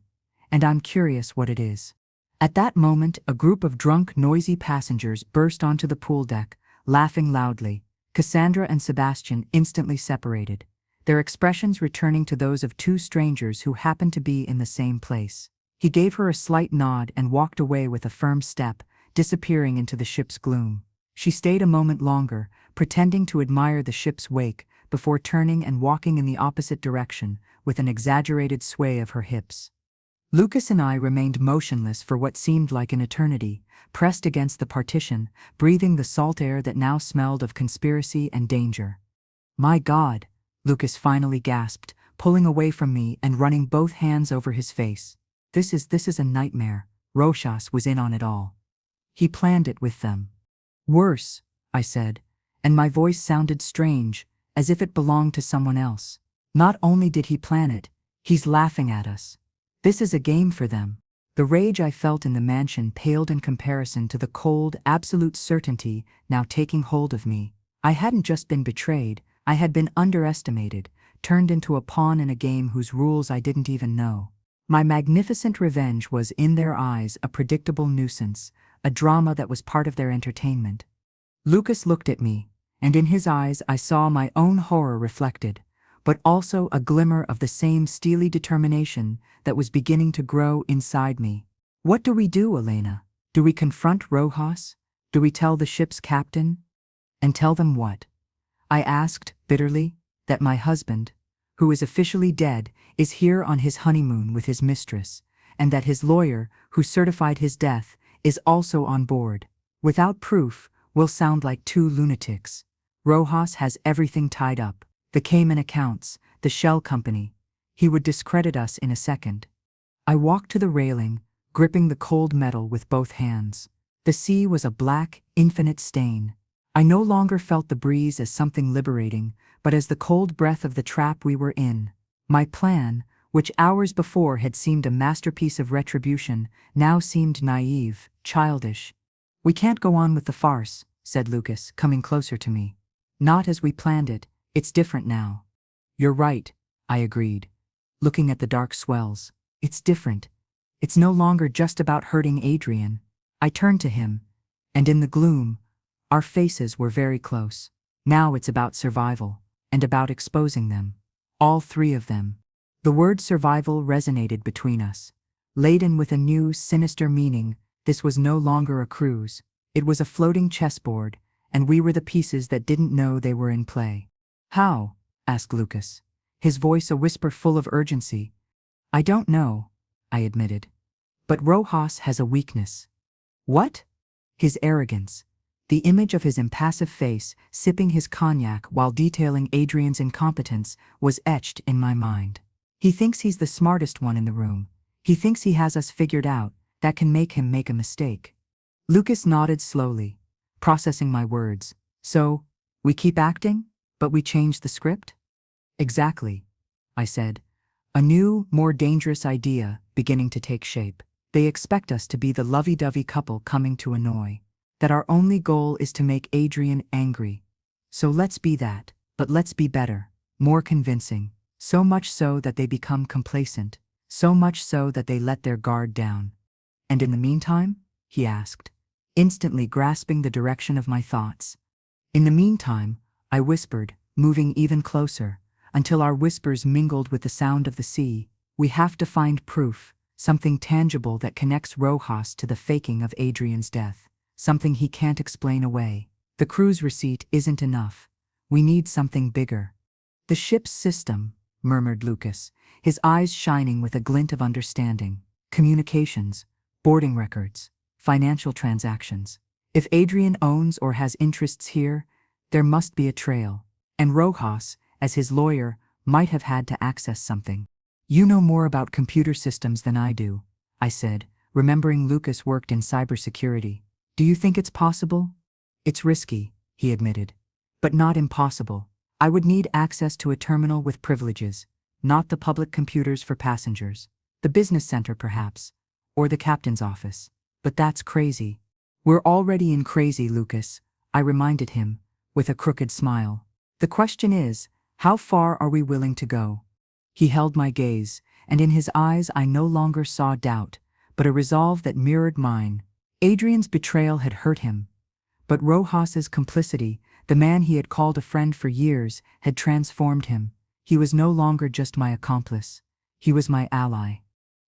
And I'm curious what it is. At that moment, a group of drunk, noisy passengers burst onto the pool deck, laughing loudly. Cassandra and Sebastian instantly separated, their expressions returning to those of two strangers who happened to be in the same place. He gave her a slight nod and walked away with a firm step, disappearing into the ship's gloom. She stayed a moment longer, pretending to admire the ship's wake, before turning and walking in the opposite direction, with an exaggerated sway of her hips. Lucas and I remained motionless for what seemed like an eternity, pressed against the partition, breathing the salt air that now smelled of conspiracy and danger. "My God," Lucas finally gasped, pulling away from me and running both hands over his face. This is a nightmare. Rojas was in on it all. He planned it with them." "Worse," I said, and my voice sounded strange, as if it belonged to someone else. "Not only did he plan it, he's laughing at us. This is a game for them." The rage I felt in the mansion paled in comparison to the cold, absolute certainty now taking hold of me. I hadn't just been betrayed, I had been underestimated, turned into a pawn in a game whose rules I didn't even know. My magnificent revenge was, in their eyes, a predictable nuisance, a drama that was part of their entertainment. Lucas looked at me, and in his eyes I saw my own horror reflected, but also a glimmer of the same steely determination that was beginning to grow inside me. "What do we do, Elena? Do we confront Rojas? Do we tell the ship's captain?" "And tell them what?" I asked, bitterly. "That my husband, who is officially dead, is here on his honeymoon with his mistress, and that his lawyer, who certified his death, is also on board. Without proof, we'll sound like two lunatics. Rojas has everything tied up. The Cayman accounts, the shell company. He would discredit us in a second." I walked to the railing, gripping the cold metal with both hands. The sea was a black, infinite stain. I no longer felt the breeze as something liberating, but as the cold breath of the trap we were in. My plan, which hours before had seemed a masterpiece of retribution, now seemed naive, childish. "We can't go on with the farce," said Lucas, coming closer to me. "Not as we planned it. It's different now." "You're right," I agreed, looking at the dark swells. "It's different. It's no longer just about hurting Adrian." I turned to him, and in the gloom, our faces were very close. "Now it's about survival, and about exposing them. All three of them." The word survival resonated between us. Laden with a new, sinister meaning, this was no longer a cruise. It was a floating chessboard, and we were the pieces that didn't know they were in play. "How?" asked Lucas, his voice a whisper full of urgency. "I don't know," I admitted. "But Rojas has a weakness." "What?" "His arrogance. The image of his impassive face, sipping his cognac while detailing Adrian's incompetence, was etched in my mind. He thinks he's the smartest one in the room. He thinks he has us figured out. That can make him make a mistake." Lucas nodded slowly, processing my words. "So, we keep acting, but we change the script?" "Exactly," I said, a new, more dangerous idea beginning to take shape. "They expect us to be the lovey-dovey couple coming to annoy. That our only goal is to make Adrian angry. So let's be that, but let's be better, more convincing, so much so that they become complacent, so much so that they let their guard down." "And in the meantime?" he asked, instantly grasping the direction of my thoughts. "In the meantime," I whispered, moving even closer, until our whispers mingled with the sound of the sea, "we have to find proof, something tangible that connects Rojas to the faking of Adrian's death. Something he can't explain away. The cruise receipt isn't enough. We need something bigger." "The ship's system," murmured Lucas, his eyes shining with a glint of understanding. "Communications, boarding records, financial transactions. If Adrian owns or has interests here, there must be a trail. And Rojas, as his lawyer, might have had to access something." "You know more about computer systems than I do," I said, remembering Lucas worked in cybersecurity. "Do you think it's possible?" "It's risky," he admitted, "but not impossible. I would need access to a terminal with privileges, not the public computers for passengers. The business center, perhaps, or the captain's office. But that's crazy. We're already in crazy, Lucas, I reminded him, with a crooked smile. The question is, how far are we willing to go? He held my gaze, and in his eyes I no longer saw doubt, but a resolve that mirrored mine. Adrian's betrayal had hurt him, but Rojas's complicity, the man he had called a friend for years, had transformed him. He was no longer just my accomplice. He was my ally.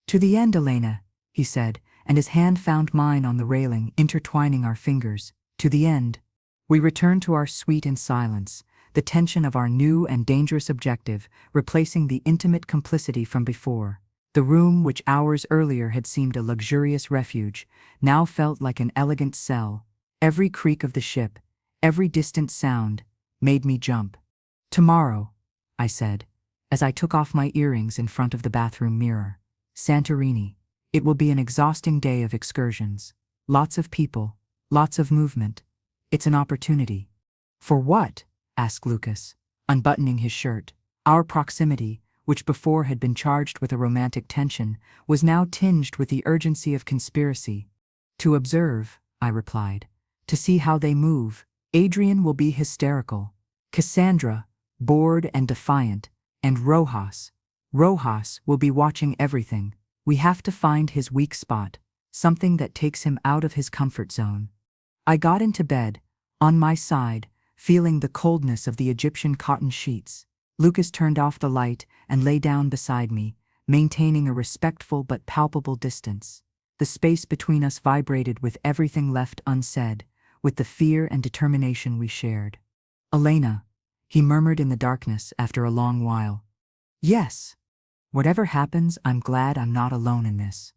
To the end, Elena, he said, and his hand found mine on the railing, intertwining our fingers. To the end. We returned to our suite in silence, the tension of our new and dangerous objective replacing the intimate complicity from before. The room, which hours earlier had seemed a luxurious refuge, now felt like an elegant cell. Every creak of the ship, every distant sound, made me jump. Tomorrow, I said, as I took off my earrings in front of the bathroom mirror. Santorini. It will be an exhausting day of excursions. Lots of people, lots of movement. It's an opportunity. For what? Asked Lucas, unbuttoning his shirt. Our proximity, which before had been charged with a romantic tension, was now tinged with the urgency of conspiracy. To observe, I replied. To see how they move. Adrian will be hysterical. Cassandra, bored and defiant, and Rojas will be watching everything. We have to find his weak spot, something that takes him out of his comfort zone. I got into bed, on my side, feeling the coldness of the Egyptian cotton sheets. Lucas turned off the light and lay down beside me, maintaining a respectful but palpable distance. The space between us vibrated with everything left unsaid, with the fear and determination we shared. Elena, he murmured in the darkness after a long while. Yes. Whatever happens, I'm glad I'm not alone in this.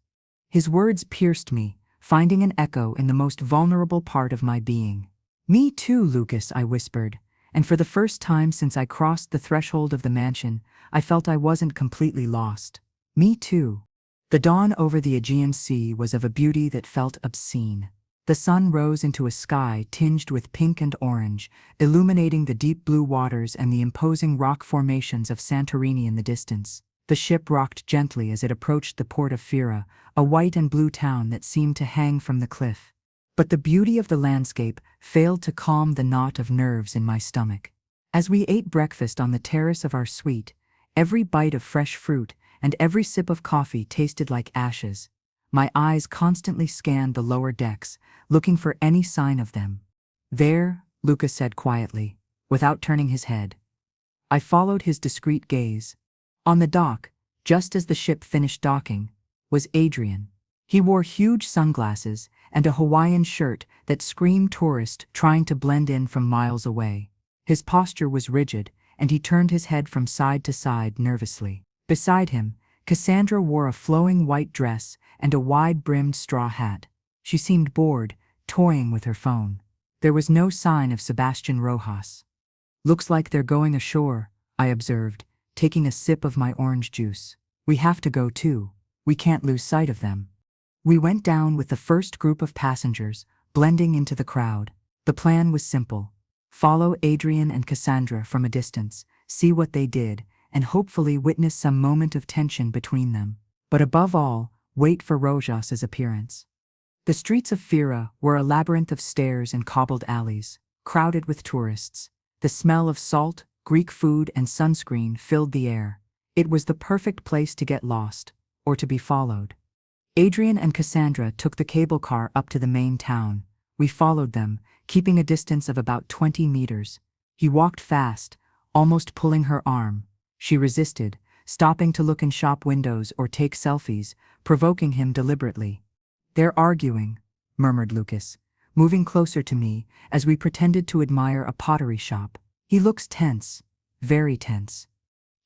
His words pierced me, finding an echo in the most vulnerable part of my being. Me too, Lucas, I whispered, and for the first time since I crossed the threshold of the mansion, I felt I wasn't completely lost. Me too. The dawn over the Aegean Sea was of a beauty that felt obscene. The sun rose into a sky tinged with pink and orange, illuminating the deep blue waters and the imposing rock formations of Santorini in the distance. The ship rocked gently as it approached the port of Fira, a white and blue town that seemed to hang from the cliff. But the beauty of the landscape failed to calm the knot of nerves in my stomach. As we ate breakfast on the terrace of our suite, every bite of fresh fruit and every sip of coffee tasted like ashes. My eyes constantly scanned the lower decks, looking for any sign of them. There, Lucas said quietly, without turning his head. I followed his discreet gaze. On the dock, just as the ship finished docking, was Adrian. He wore huge sunglasses and a Hawaiian shirt that screamed tourist, trying to blend in from miles away. His posture was rigid, and he turned his head from side to side nervously. Beside him, Cassandra wore a flowing white dress and a wide-brimmed straw hat. She seemed bored, toying with her phone. There was no sign of Sebastian Rojas. Looks like they're going ashore, I observed, taking a sip of my orange juice. We have to go too. We can't lose sight of them. We went down with the first group of passengers, blending into the crowd. The plan was simple. Follow Adrian and Cassandra from a distance, see what they did, and hopefully witness some moment of tension between them. But above all, wait for Rojas's appearance. The streets of Fira were a labyrinth of stairs and cobbled alleys, crowded with tourists. The smell of salt, Greek food, and sunscreen filled the air. It was the perfect place to get lost, or to be followed. Adrian and Cassandra took the cable car up to the main town. We followed them, keeping a distance of about 20 meters. He walked fast, almost pulling her arm. She resisted, stopping to look in shop windows or take selfies, provoking him deliberately. They're arguing, murmured Lucas, moving closer to me as we pretended to admire a pottery shop. He looks tense, very tense.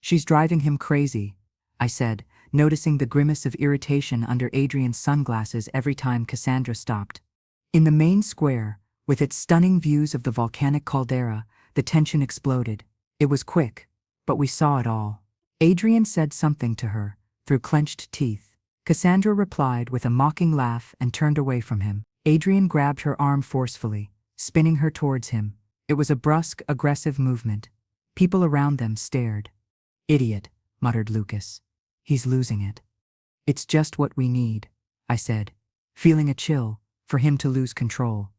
She's driving him crazy, I said, noticing the grimace of irritation under Adrian's sunglasses every time Cassandra stopped. In the main square, with its stunning views of the volcanic caldera, the tension exploded. It was quick, but we saw it all. Adrian said something to her, through clenched teeth. Cassandra replied with a mocking laugh and turned away from him. Adrian grabbed her arm forcefully, spinning her towards him. It was a brusque, aggressive movement. People around them stared. Idiot, muttered Lucas. He's losing it. It's just what we need, I said, feeling a chill, for him to lose control.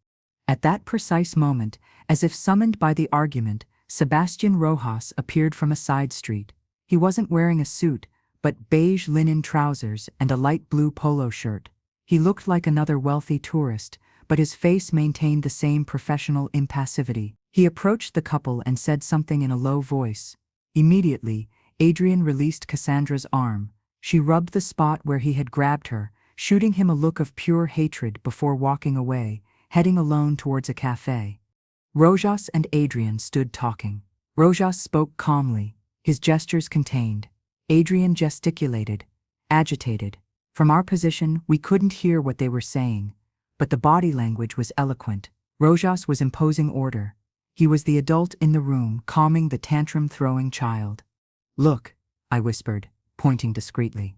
At that precise moment, as if summoned by the argument, Sebastian Rojas appeared from a side street. He wasn't wearing a suit, but beige linen trousers and a light blue polo shirt. He looked like another wealthy tourist, but his face maintained the same professional impassivity. He approached the couple and said something in a low voice. Immediately, Adrian released Cassandra's arm. She rubbed the spot where he had grabbed her, shooting him a look of pure hatred before walking away, heading alone towards a cafe. Rojas and Adrian stood talking. Rojas spoke calmly, his gestures contained. Adrian gesticulated, agitated. From our position, we couldn't hear what they were saying, but the body language was eloquent. Rojas was imposing order. He was the adult in the room, calming the tantrum-throwing child. "Look," I whispered, pointing discreetly.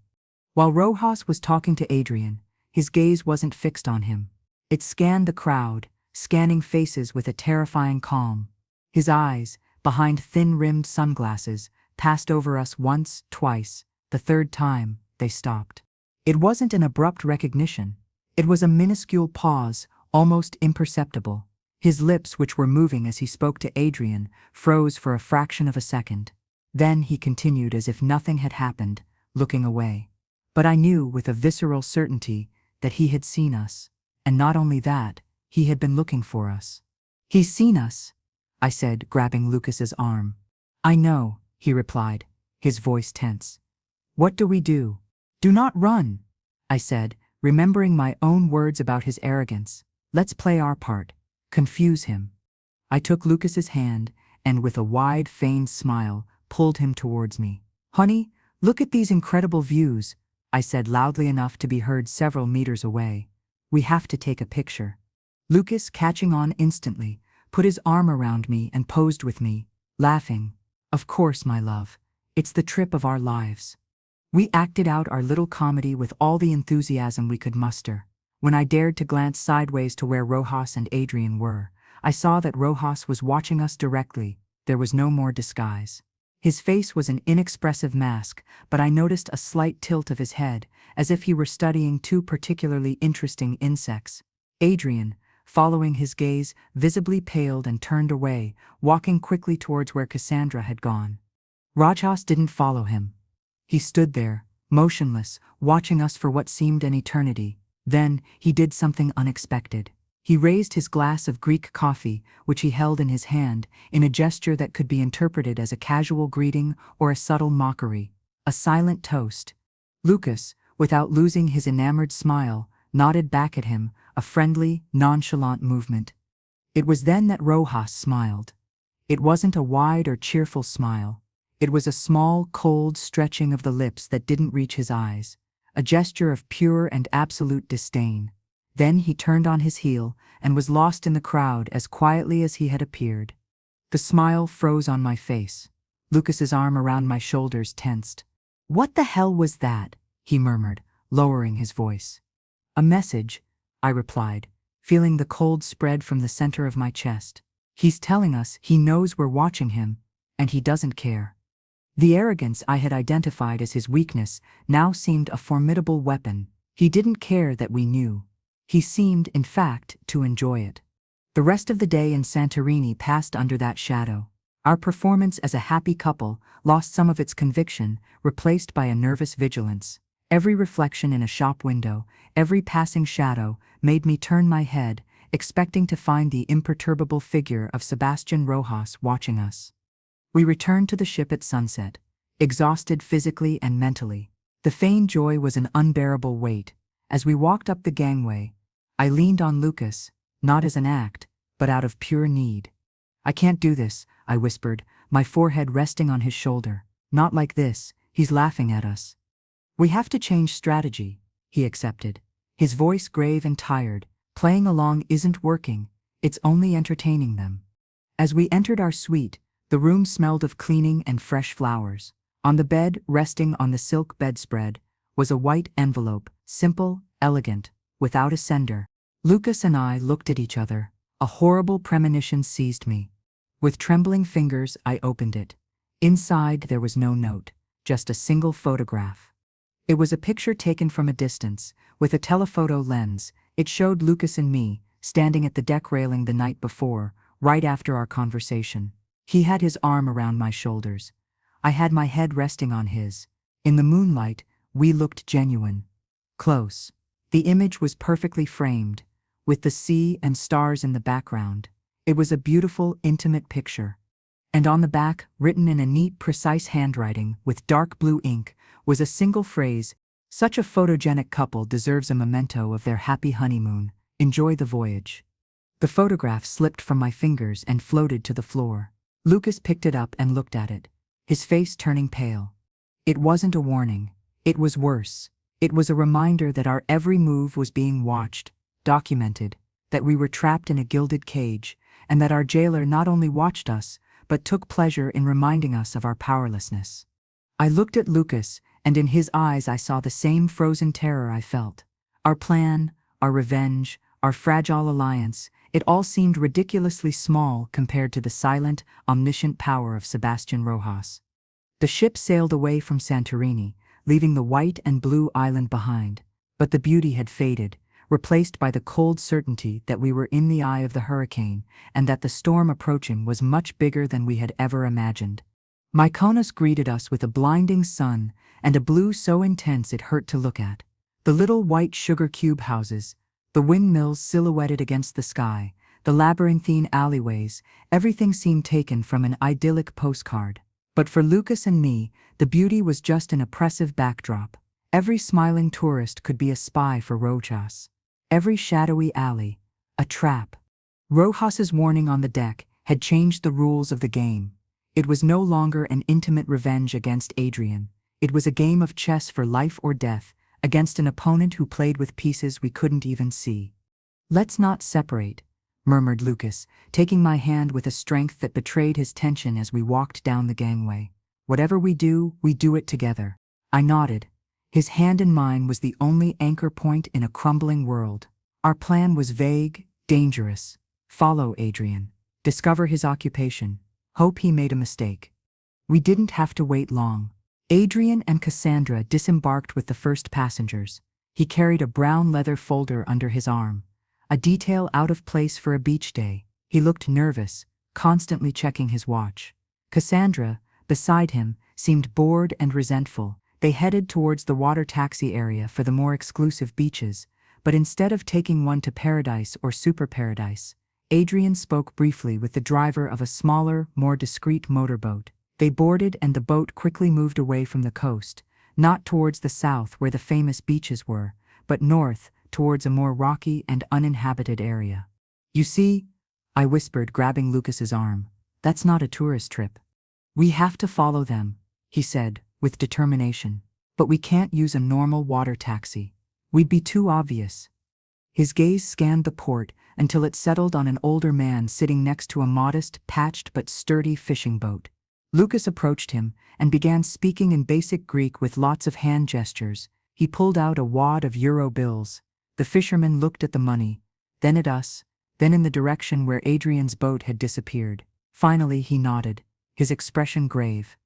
While Rojas was talking to Adrian, his gaze wasn't fixed on him. It scanned the crowd, scanning faces with a terrifying calm. His eyes, behind thin-rimmed sunglasses, passed over us once, twice. The third time, they stopped. It wasn't an abrupt recognition. It was a minuscule pause, almost imperceptible. His lips, which were moving as he spoke to Adrian, froze for a fraction of a second. Then he continued as if nothing had happened, looking away. But I knew with a visceral certainty that he had seen us. And not only that, he had been looking for us. "He's seen us," I said, grabbing Lucas's arm. "I know," he replied, his voice tense. "What do we do?" "Do not run," I said, remembering my own words about his arrogance. "Let's play our part. Confuse him." I took Lucas's hand and, with a wide, feigned smile, pulled him towards me. "Honey, look at these incredible views," I said loudly enough to be heard several meters away. "We have to take a picture." Lucas, catching on instantly, put his arm around me and posed with me, laughing. "Of course, my love. It's the trip of our lives." We acted out our little comedy with all the enthusiasm we could muster. When I dared to glance sideways to where Rojas and Adrian were, I saw that Rojas was watching us directly. There was no more disguise. His face was an inexpressive mask, but I noticed a slight tilt of his head, as if he were studying two particularly interesting insects. Adrian, following his gaze, visibly paled and turned away, walking quickly towards where Cassandra had gone. Rojas didn't follow him. He stood there, motionless, watching us for what seemed an eternity. Then, he did something unexpected. He raised his glass of Greek coffee, which he held in his hand, in a gesture that could be interpreted as a casual greeting or a subtle mockery. A silent toast. Lucas, without losing his enamored smile, nodded back at him, a friendly, nonchalant movement. It was then that Rojas smiled. It wasn't a wide or cheerful smile. It was a small, cold stretching of the lips that didn't reach his eyes, a gesture of pure and absolute disdain. Then he turned on his heel and was lost in the crowd as quietly as he had appeared. The smile froze on my face. Lucas's arm around my shoulders tensed. "What the hell was that?" he murmured, lowering his voice. "A message," I replied, feeling the cold spread from the center of my chest. "He's telling us he knows we're watching him, and he doesn't care." The arrogance I had identified as his weakness now seemed a formidable weapon. He didn't care that we knew. He seemed, in fact, to enjoy it. The rest of the day in Santorini passed under that shadow. Our performance as a happy couple lost some of its conviction, replaced by a nervous vigilance. Every reflection in a shop window, every passing shadow, made me turn my head, expecting to find the imperturbable figure of Sebastian Rojas watching us. We returned to the ship at sunset, exhausted physically and mentally. The feigned joy was an unbearable weight. As we walked up the gangway, I leaned on Lucas, not as an act, but out of pure need. "I can't do this," I whispered, my forehead resting on his shoulder. "Not like this, he's laughing at us." "We have to change strategy," he accepted, his voice grave and tired. "Playing along isn't working, it's only entertaining them." As we entered our suite, the room smelled of cleaning and fresh flowers. On the bed, resting on the silk bedspread, was a white envelope, simple, elegant, without a sender. Lucas and I looked at each other. A horrible premonition seized me. With trembling fingers, I opened it. Inside there was no note, just a single photograph. It was a picture taken from a distance, with a telephoto lens. It showed Lucas and me, standing at the deck railing the night before, right after our conversation. He had his arm around my shoulders. I had my head resting on his. In the moonlight, we looked genuine. Close. The image was perfectly framed, with the sea and stars in the background. It was a beautiful, intimate picture. And on the back, written in a neat, precise handwriting with dark blue ink, was a single phrase: "Such a photogenic couple deserves a memento of their happy honeymoon. Enjoy the voyage." The photograph slipped from my fingers and floated to the floor. Lucas picked it up and looked at it, his face turning pale. It wasn't a warning. It was worse. It was a reminder that our every move was being watched, documented, that we were trapped in a gilded cage, and that our jailer not only watched us, but took pleasure in reminding us of our powerlessness. I looked at Lucas, and in his eyes I saw the same frozen terror I felt. Our plan, our revenge, our fragile alliance, it all seemed ridiculously small compared to the silent, omniscient power of Sebastian Rojas. The ship sailed away from Santorini, leaving the white and blue island behind, but the beauty had faded, replaced by the cold certainty that we were in the eye of the hurricane and that the storm approaching was much bigger than we had ever imagined. Mykonos greeted us with a blinding sun and a blue so intense it hurt to look at. The little white sugar cube houses, the windmills silhouetted against the sky, the labyrinthine alleyways, everything seemed taken from an idyllic postcard. But for Lucas and me, the beauty was just an oppressive backdrop. Every smiling tourist could be a spy for Rojas. Every shadowy alley, a trap. Rojas's warning on the deck had changed the rules of the game. It was no longer an intimate revenge against Adrian. It was a game of chess for life or death, against an opponent who played with pieces we couldn't even see. "Let's not separate," murmured Lucas, taking my hand with a strength that betrayed his tension as we walked down the gangway. "Whatever we do it together." I nodded. His hand in mine was the only anchor point in a crumbling world. Our plan was vague, dangerous. Follow Adrian. Discover his occupation. Hope he made a mistake. We didn't have to wait long. Adrian and Cassandra disembarked with the first passengers. He carried a brown leather folder under his arm, a detail out of place for a beach day. He looked nervous, constantly checking his watch. Cassandra, beside him, seemed bored and resentful. They headed towards the water taxi area for the more exclusive beaches, but instead of taking one to Paradise or Super Paradise, Adrian spoke briefly with the driver of a smaller, more discreet motorboat. They boarded and the boat quickly moved away from the coast, not towards the south where the famous beaches were, but north, towards a more rocky and uninhabited area. "You see," I whispered, grabbing Lucas's arm, "that's not a tourist trip. We have to follow them," he said, with determination. "But we can't use a normal water taxi. We'd be too obvious." His gaze scanned the port until it settled on an older man sitting next to a modest, patched but sturdy fishing boat. Lucas approached him and began speaking in basic Greek with lots of hand gestures. He pulled out a wad of euro bills. The fisherman looked at the money, then at us, then in the direction where Adrian's boat had disappeared. Finally he nodded, his expression grave.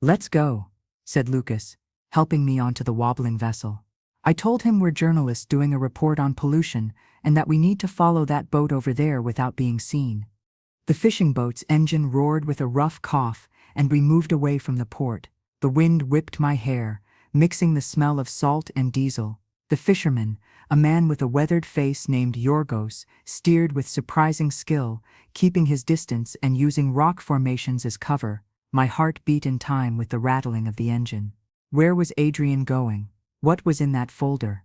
"Let's go," said Lucas, helping me onto the wobbling vessel. I told him we're journalists doing a report on pollution and that we need to follow that boat over there without being seen. The fishing boat's engine roared with a rough cough and we moved away from the port. The wind whipped my hair, mixing the smell of salt and diesel. The fisherman, a man with a weathered face named Yorgos, steered with surprising skill, keeping his distance and using rock formations as cover. My heart beat in time with the rattling of the engine. Where was Adrian going? What was in that folder?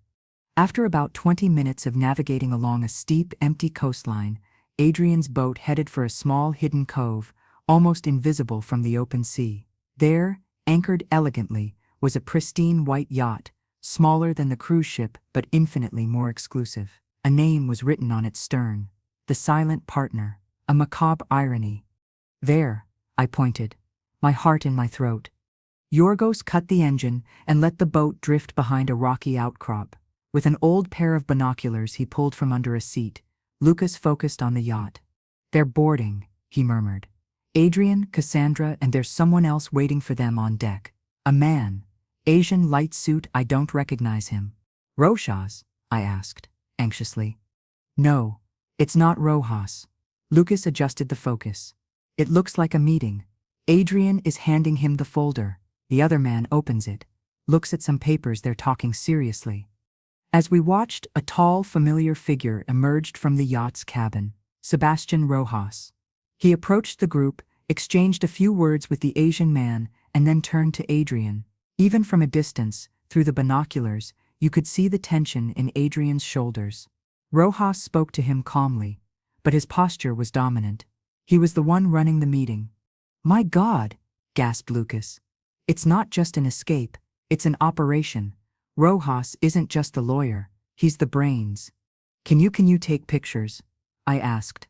After about 20 minutes of navigating along a steep, empty coastline, Adrian's boat headed for a small hidden cove, almost invisible from the open sea. There, anchored elegantly, was a pristine white yacht, smaller than the cruise ship but infinitely more exclusive. A name was written on its stern, The Silent Partner, a macabre irony. "There," I pointed, my heart in my throat. Yorgos cut the engine and let the boat drift behind a rocky outcrop. With an old pair of binoculars he pulled from under a seat, Lucas focused on the yacht. "They're boarding," he murmured. "Adrian, Cassandra, and there's someone else waiting for them on deck. A man." Asian light suit, I don't recognize him. Rojas? I asked, anxiously. No, it's not Rojas. Lucas adjusted the focus. It looks like a meeting. Adrian is handing him the folder. The other man opens it, looks at some papers. They're talking seriously. As we watched, a tall, familiar figure emerged from the yacht's cabin. Sebastian Rojas. He approached the group, exchanged a few words with the Asian man, and then turned to Adrian. Even from a distance, through the binoculars, you could see the tension in Adrian's shoulders. Rojas spoke to him calmly, but his posture was dominant. He was the one running the meeting. My God, gasped Lucas. It's not just an escape, it's an operation. Rojas isn't just the lawyer, he's the brains. Can you take pictures? I asked.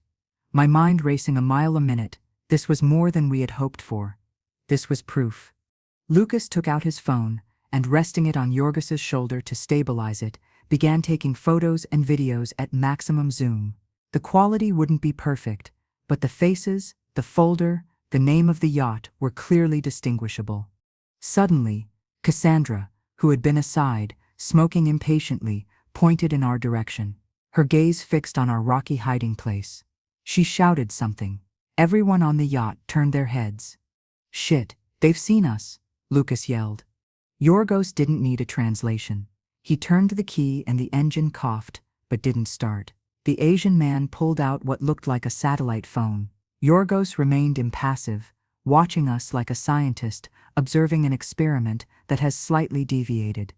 My mind racing a mile a minute. This was more than we had hoped for. This was proof. Lucas took out his phone, and resting it on Yorgos's shoulder to stabilize it, began taking photos and videos at maximum zoom. The quality wouldn't be perfect, but the faces, the folder, the name of the yacht were clearly distinguishable. Suddenly, Cassandra, who had been aside, smoking impatiently, pointed in our direction, her gaze fixed on our rocky hiding place. She shouted something. Everyone on the yacht turned their heads. Shit, they've seen us, Lucas yelled. Yorgos didn't need a translation. He turned the key and the engine coughed, but didn't start. The Asian man pulled out what looked like a satellite phone. Yorgos remained impassive, watching us like a scientist observing an experiment that has slightly deviated.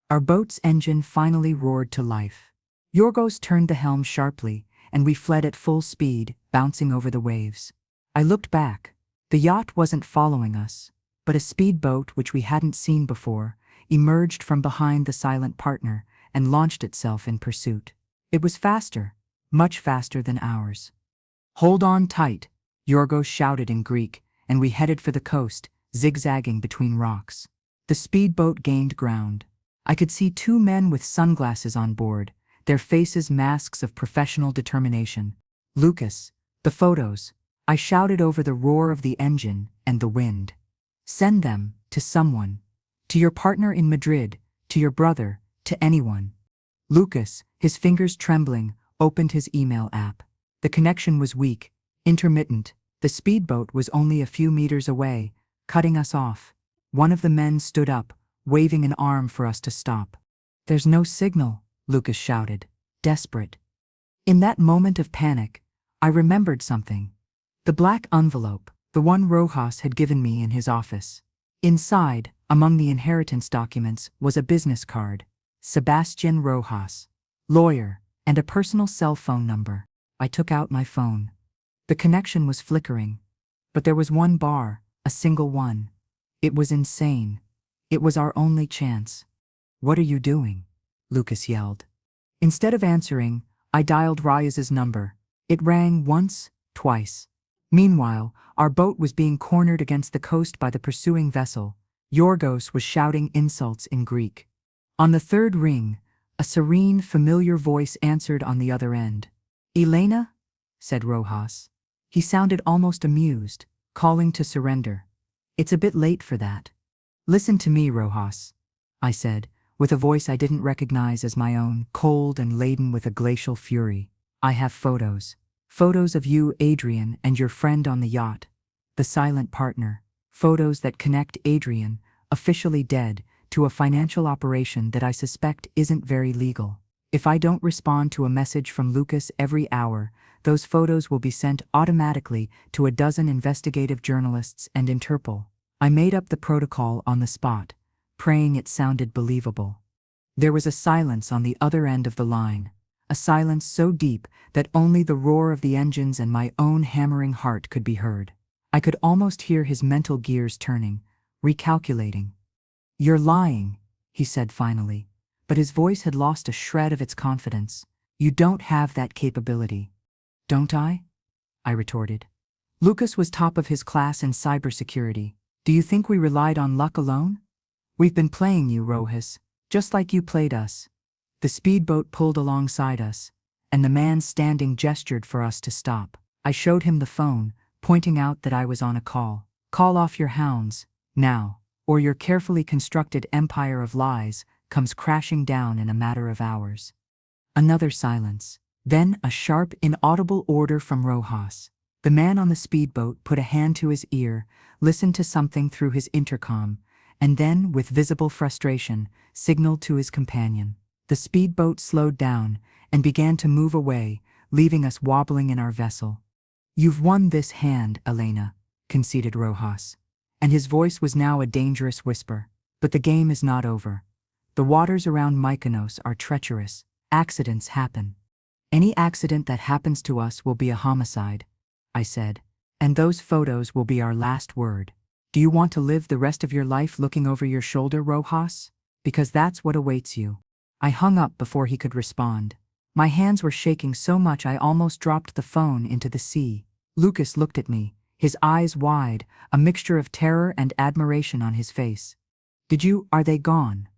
Our boat's engine finally roared to life. Yorgos turned the helm sharply, and we fled at full speed, bouncing over the waves. I looked back. The yacht wasn't following us, but a speedboat which we hadn't seen before emerged from behind the silent partner and launched itself in pursuit. It was faster, much faster than ours. Hold on tight, Yorgos shouted in Greek, and we headed for the coast, zigzagging between rocks. The speedboat gained ground. I could see two men with sunglasses on board, their faces masks of professional determination. Lucas, the photos. I shouted over the roar of the engine and the wind. Send them to someone. To your partner in Madrid, to your brother, to anyone. Lucas, his fingers trembling, opened his email app. The connection was weak, intermittent. The speedboat was only a few meters away, cutting us off. One of the men stood up, waving an arm for us to stop. There's no signal, Lucas shouted, desperate. In that moment of panic, I remembered something. The black envelope, the one Rojas had given me in his office. Inside, among the inheritance documents, was a business card. Sebastian Rojas, lawyer, and a personal cell phone number. I took out my phone. The connection was flickering, but there was one bar, a single one. It was insane. It was our only chance. What are you doing? Lucas yelled. Instead of answering, I dialed Reyes's number. It rang once, twice. Meanwhile, our boat was being cornered against the coast by the pursuing vessel. Yorgos was shouting insults in Greek. On the third ring, a serene, familiar voice answered on the other end. Elena? Said Rojas. He sounded almost amused, calling to surrender. It's a bit late for that. Listen to me, Rojas, I said, with a voice I didn't recognize as my own, cold and laden with a glacial fury. I have photos. Photos of you, Adrian, and your friend on the yacht. The silent partner. Photos that connect Adrian, officially dead, to a financial operation that I suspect isn't very legal. If I don't respond to a message from Lucas every hour, those photos will be sent automatically to a dozen investigative journalists and Interpol. I made up the protocol on the spot, praying it sounded believable. There was a silence on the other end of the line, a silence so deep that only the roar of the engines and my own hammering heart could be heard. I could almost hear his mental gears turning, recalculating. You're lying, he said finally, but his voice had lost a shred of its confidence. You don't have that capability. Don't I? I retorted. Lucas was top of his class in cybersecurity. Do you think we relied on luck alone? We've been playing you, Rojas, just like you played us. The speedboat pulled alongside us, and the man standing gestured for us to stop. I showed him the phone, pointing out that I was on a call. Call off your hounds, now. or your carefully constructed empire of lies comes crashing down in a matter of hours. Another silence. Then a sharp, inaudible order from Rojas. The man on the speedboat put a hand to his ear, listened to something through his intercom, and then, with visible frustration, signaled to his companion. The speedboat slowed down and began to move away, leaving us wobbling in our vessel. "You've won this hand, Elena," conceded Rojas, and his voice was now a dangerous whisper. "But the game is not over. The waters around Mykonos are treacherous. Accidents happen. Any accident that happens to us will be a homicide," I said, "and those photos will be our last word. Do you want to live the rest of your life looking over your shoulder, Rojas? Because that's what awaits you." I hung up before he could respond. My hands were shaking so much I almost dropped the phone into the sea. Lucas looked at me, his eyes wide, a mixture of terror and admiration on his face. Are they gone?"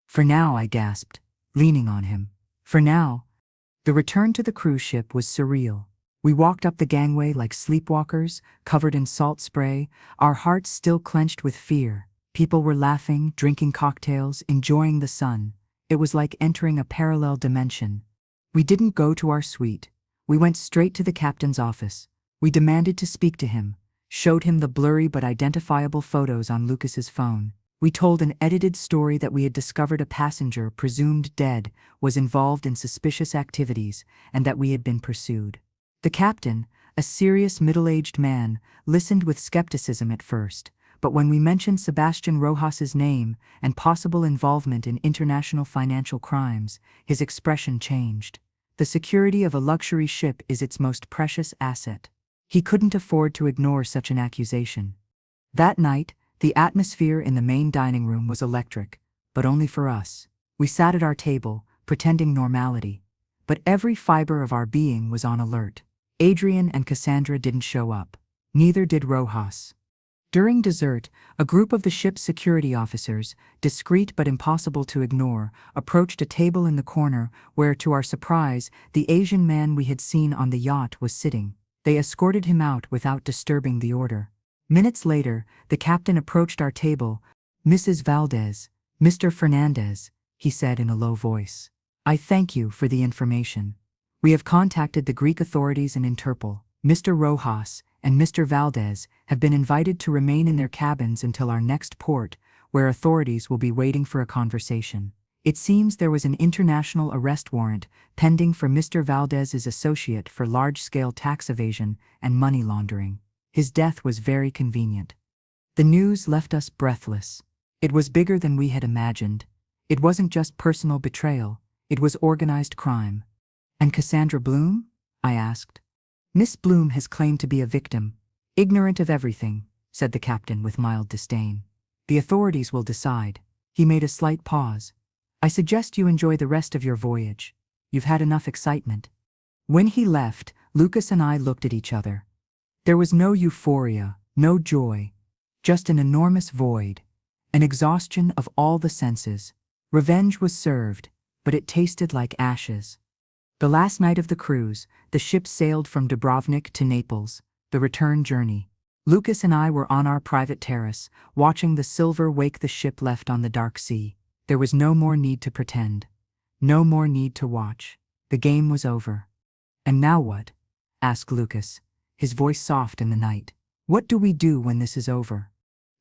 "For now," I gasped, leaning on him. "For now." The return to the cruise ship was surreal. We walked up the gangway like sleepwalkers, covered in salt spray, our hearts still clenched with fear. People were laughing, drinking cocktails, enjoying the sun. It was like entering a parallel dimension. We didn't go to our suite. We went straight to the captain's office. We demanded to speak to him, showed him the blurry but identifiable photos on Lucas's phone. We told an edited story that we had discovered a passenger, presumed dead, was involved in suspicious activities and that we had been pursued. The captain, a serious middle-aged man, listened with skepticism at first, but when we mentioned Sebastian Rojas's name and possible involvement in international financial crimes, his expression changed. The security of a luxury ship is its most precious asset. He couldn't afford to ignore such an accusation. That night, the atmosphere in the main dining room was electric, but only for us. We sat at our table, pretending normality, but every fiber of our being was on alert. Adrian and Cassandra didn't show up. Neither did Rojas. During dessert, a group of the ship's security officers, discreet but impossible to ignore, approached a table in the corner where, to our surprise, the Asian man we had seen on the yacht was sitting. They escorted him out without disturbing the order. Minutes later, the captain approached our table. "Mrs. Valdez, Mr. Fernandez," he said in a low voice. "I thank you for the information. We have contacted the Greek authorities and Interpol. Mr. Rojas and Mr. Valdez have been invited to remain in their cabins until our next port, where authorities will be waiting for a conversation. It seems there was an international arrest warrant pending for Mr. Valdez's associate for large-scale tax evasion and money laundering. His death was very convenient." The news left us breathless. It was bigger than we had imagined. It wasn't just personal betrayal, it was organized crime. "And Cassandra Bloom?" I asked. "Miss Bloom has claimed to be a victim, ignorant of everything," said the captain with mild disdain. "The authorities will decide." He made a slight pause. "I suggest you enjoy the rest of your voyage. You've had enough excitement." When he left, Lucas and I looked at each other. There was no euphoria, no joy, just an enormous void, an exhaustion of all the senses. Revenge was served, but it tasted like ashes. The last night of the cruise, the ship sailed from Dubrovnik to Naples, the return journey. Lucas and I were on our private terrace, watching the silver wake the ship left on the dark sea. There was no more need to pretend, no more need to watch. The game was over. "And now what?" asked Lucas, his voice soft in the night. "What do we do when this is over?"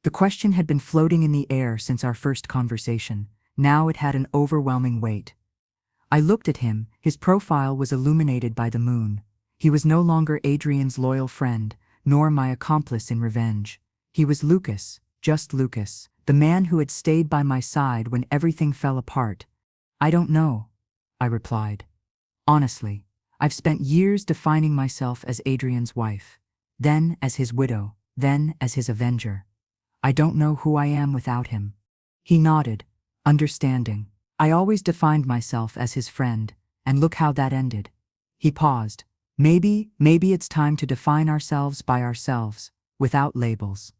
The question had been floating in the air since our first conversation. Now it had an overwhelming weight. I looked at him. His profile was illuminated by the moon. He was no longer Adrian's loyal friend, nor my accomplice in revenge. He was Lucas, just Lucas, the man who had stayed by my side when everything fell apart. "I don't know," I replied. "Honestly, I've spent years defining myself as Adrian's wife, then as his widow, then as his avenger. I don't know who I am without him." He nodded, understanding. "I always defined myself as his friend, and look how that ended." He paused. Maybe it's time to define ourselves by ourselves, without labels."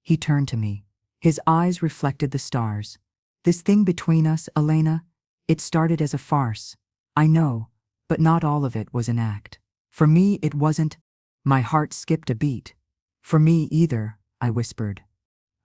He turned to me. His eyes reflected the stars. "This thing between us, Elena, it started as a farce. I know, but not all of it was an act. For me, it wasn't." My heart skipped a beat. "For me either," I whispered.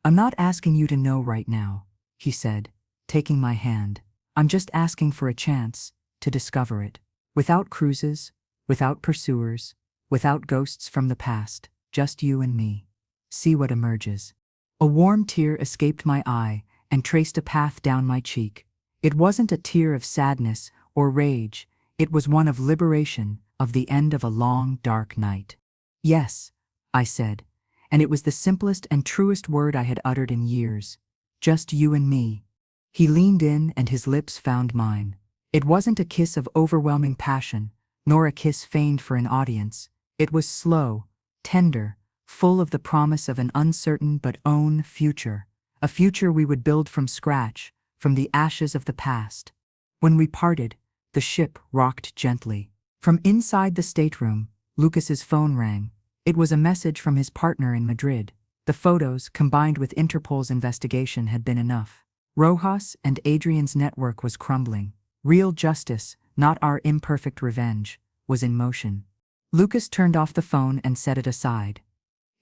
I'm not asking you to know right now, he said, taking my hand. I'm just asking for a chance to discover it. Without cruises, without pursuers, without ghosts from the past, just you and me. See what emerges. A warm tear escaped my eye and traced a path down my cheek. It wasn't a tear of sadness or rage, it was one of liberation, of the end of a long, dark night. Yes, I said, and it was the simplest and truest word I had uttered in years. Just you and me. He leaned in and his lips found mine. It wasn't a kiss of overwhelming passion, nor a kiss feigned for an audience. It was slow, tender, full of the promise of an uncertain but own future, a future we would build from scratch, from the ashes of the past. When we parted, the ship rocked gently. From inside the stateroom, Lucas's phone rang. It was a message from his partner in Madrid. The photos, combined with Interpol's investigation, had been enough. Rojas and Adrian's network was crumbling. Real justice, not our imperfect revenge, was in motion. Lucas turned off the phone and set it aside.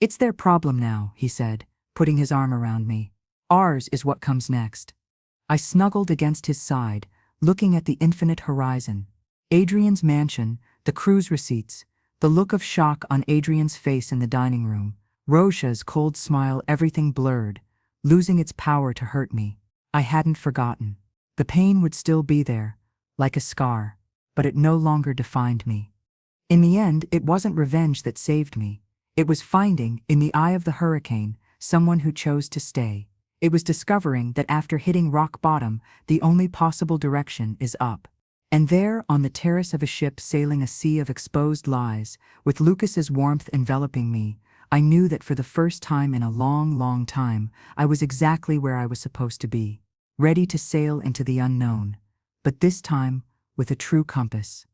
It's their problem now, he said, putting his arm around me. Ours is what comes next. I snuggled against his side, looking at the infinite horizon. Adrian's mansion, the cruise receipts, the look of shock on Adrian's face in the dining room, Roja's cold smile, everything blurred, losing its power to hurt me. I hadn't forgotten. The pain would still be there, like a scar, but it no longer defined me. In the end, it wasn't revenge that saved me. It was finding, in the eye of the hurricane, someone who chose to stay. It was discovering that after hitting rock bottom, the only possible direction is up. And there, on the terrace of a ship sailing a sea of exposed lies, with Lucas's warmth enveloping me, I knew that for the first time in a long, long time, I was exactly where I was supposed to be, ready to sail into the unknown, but this time with a true compass.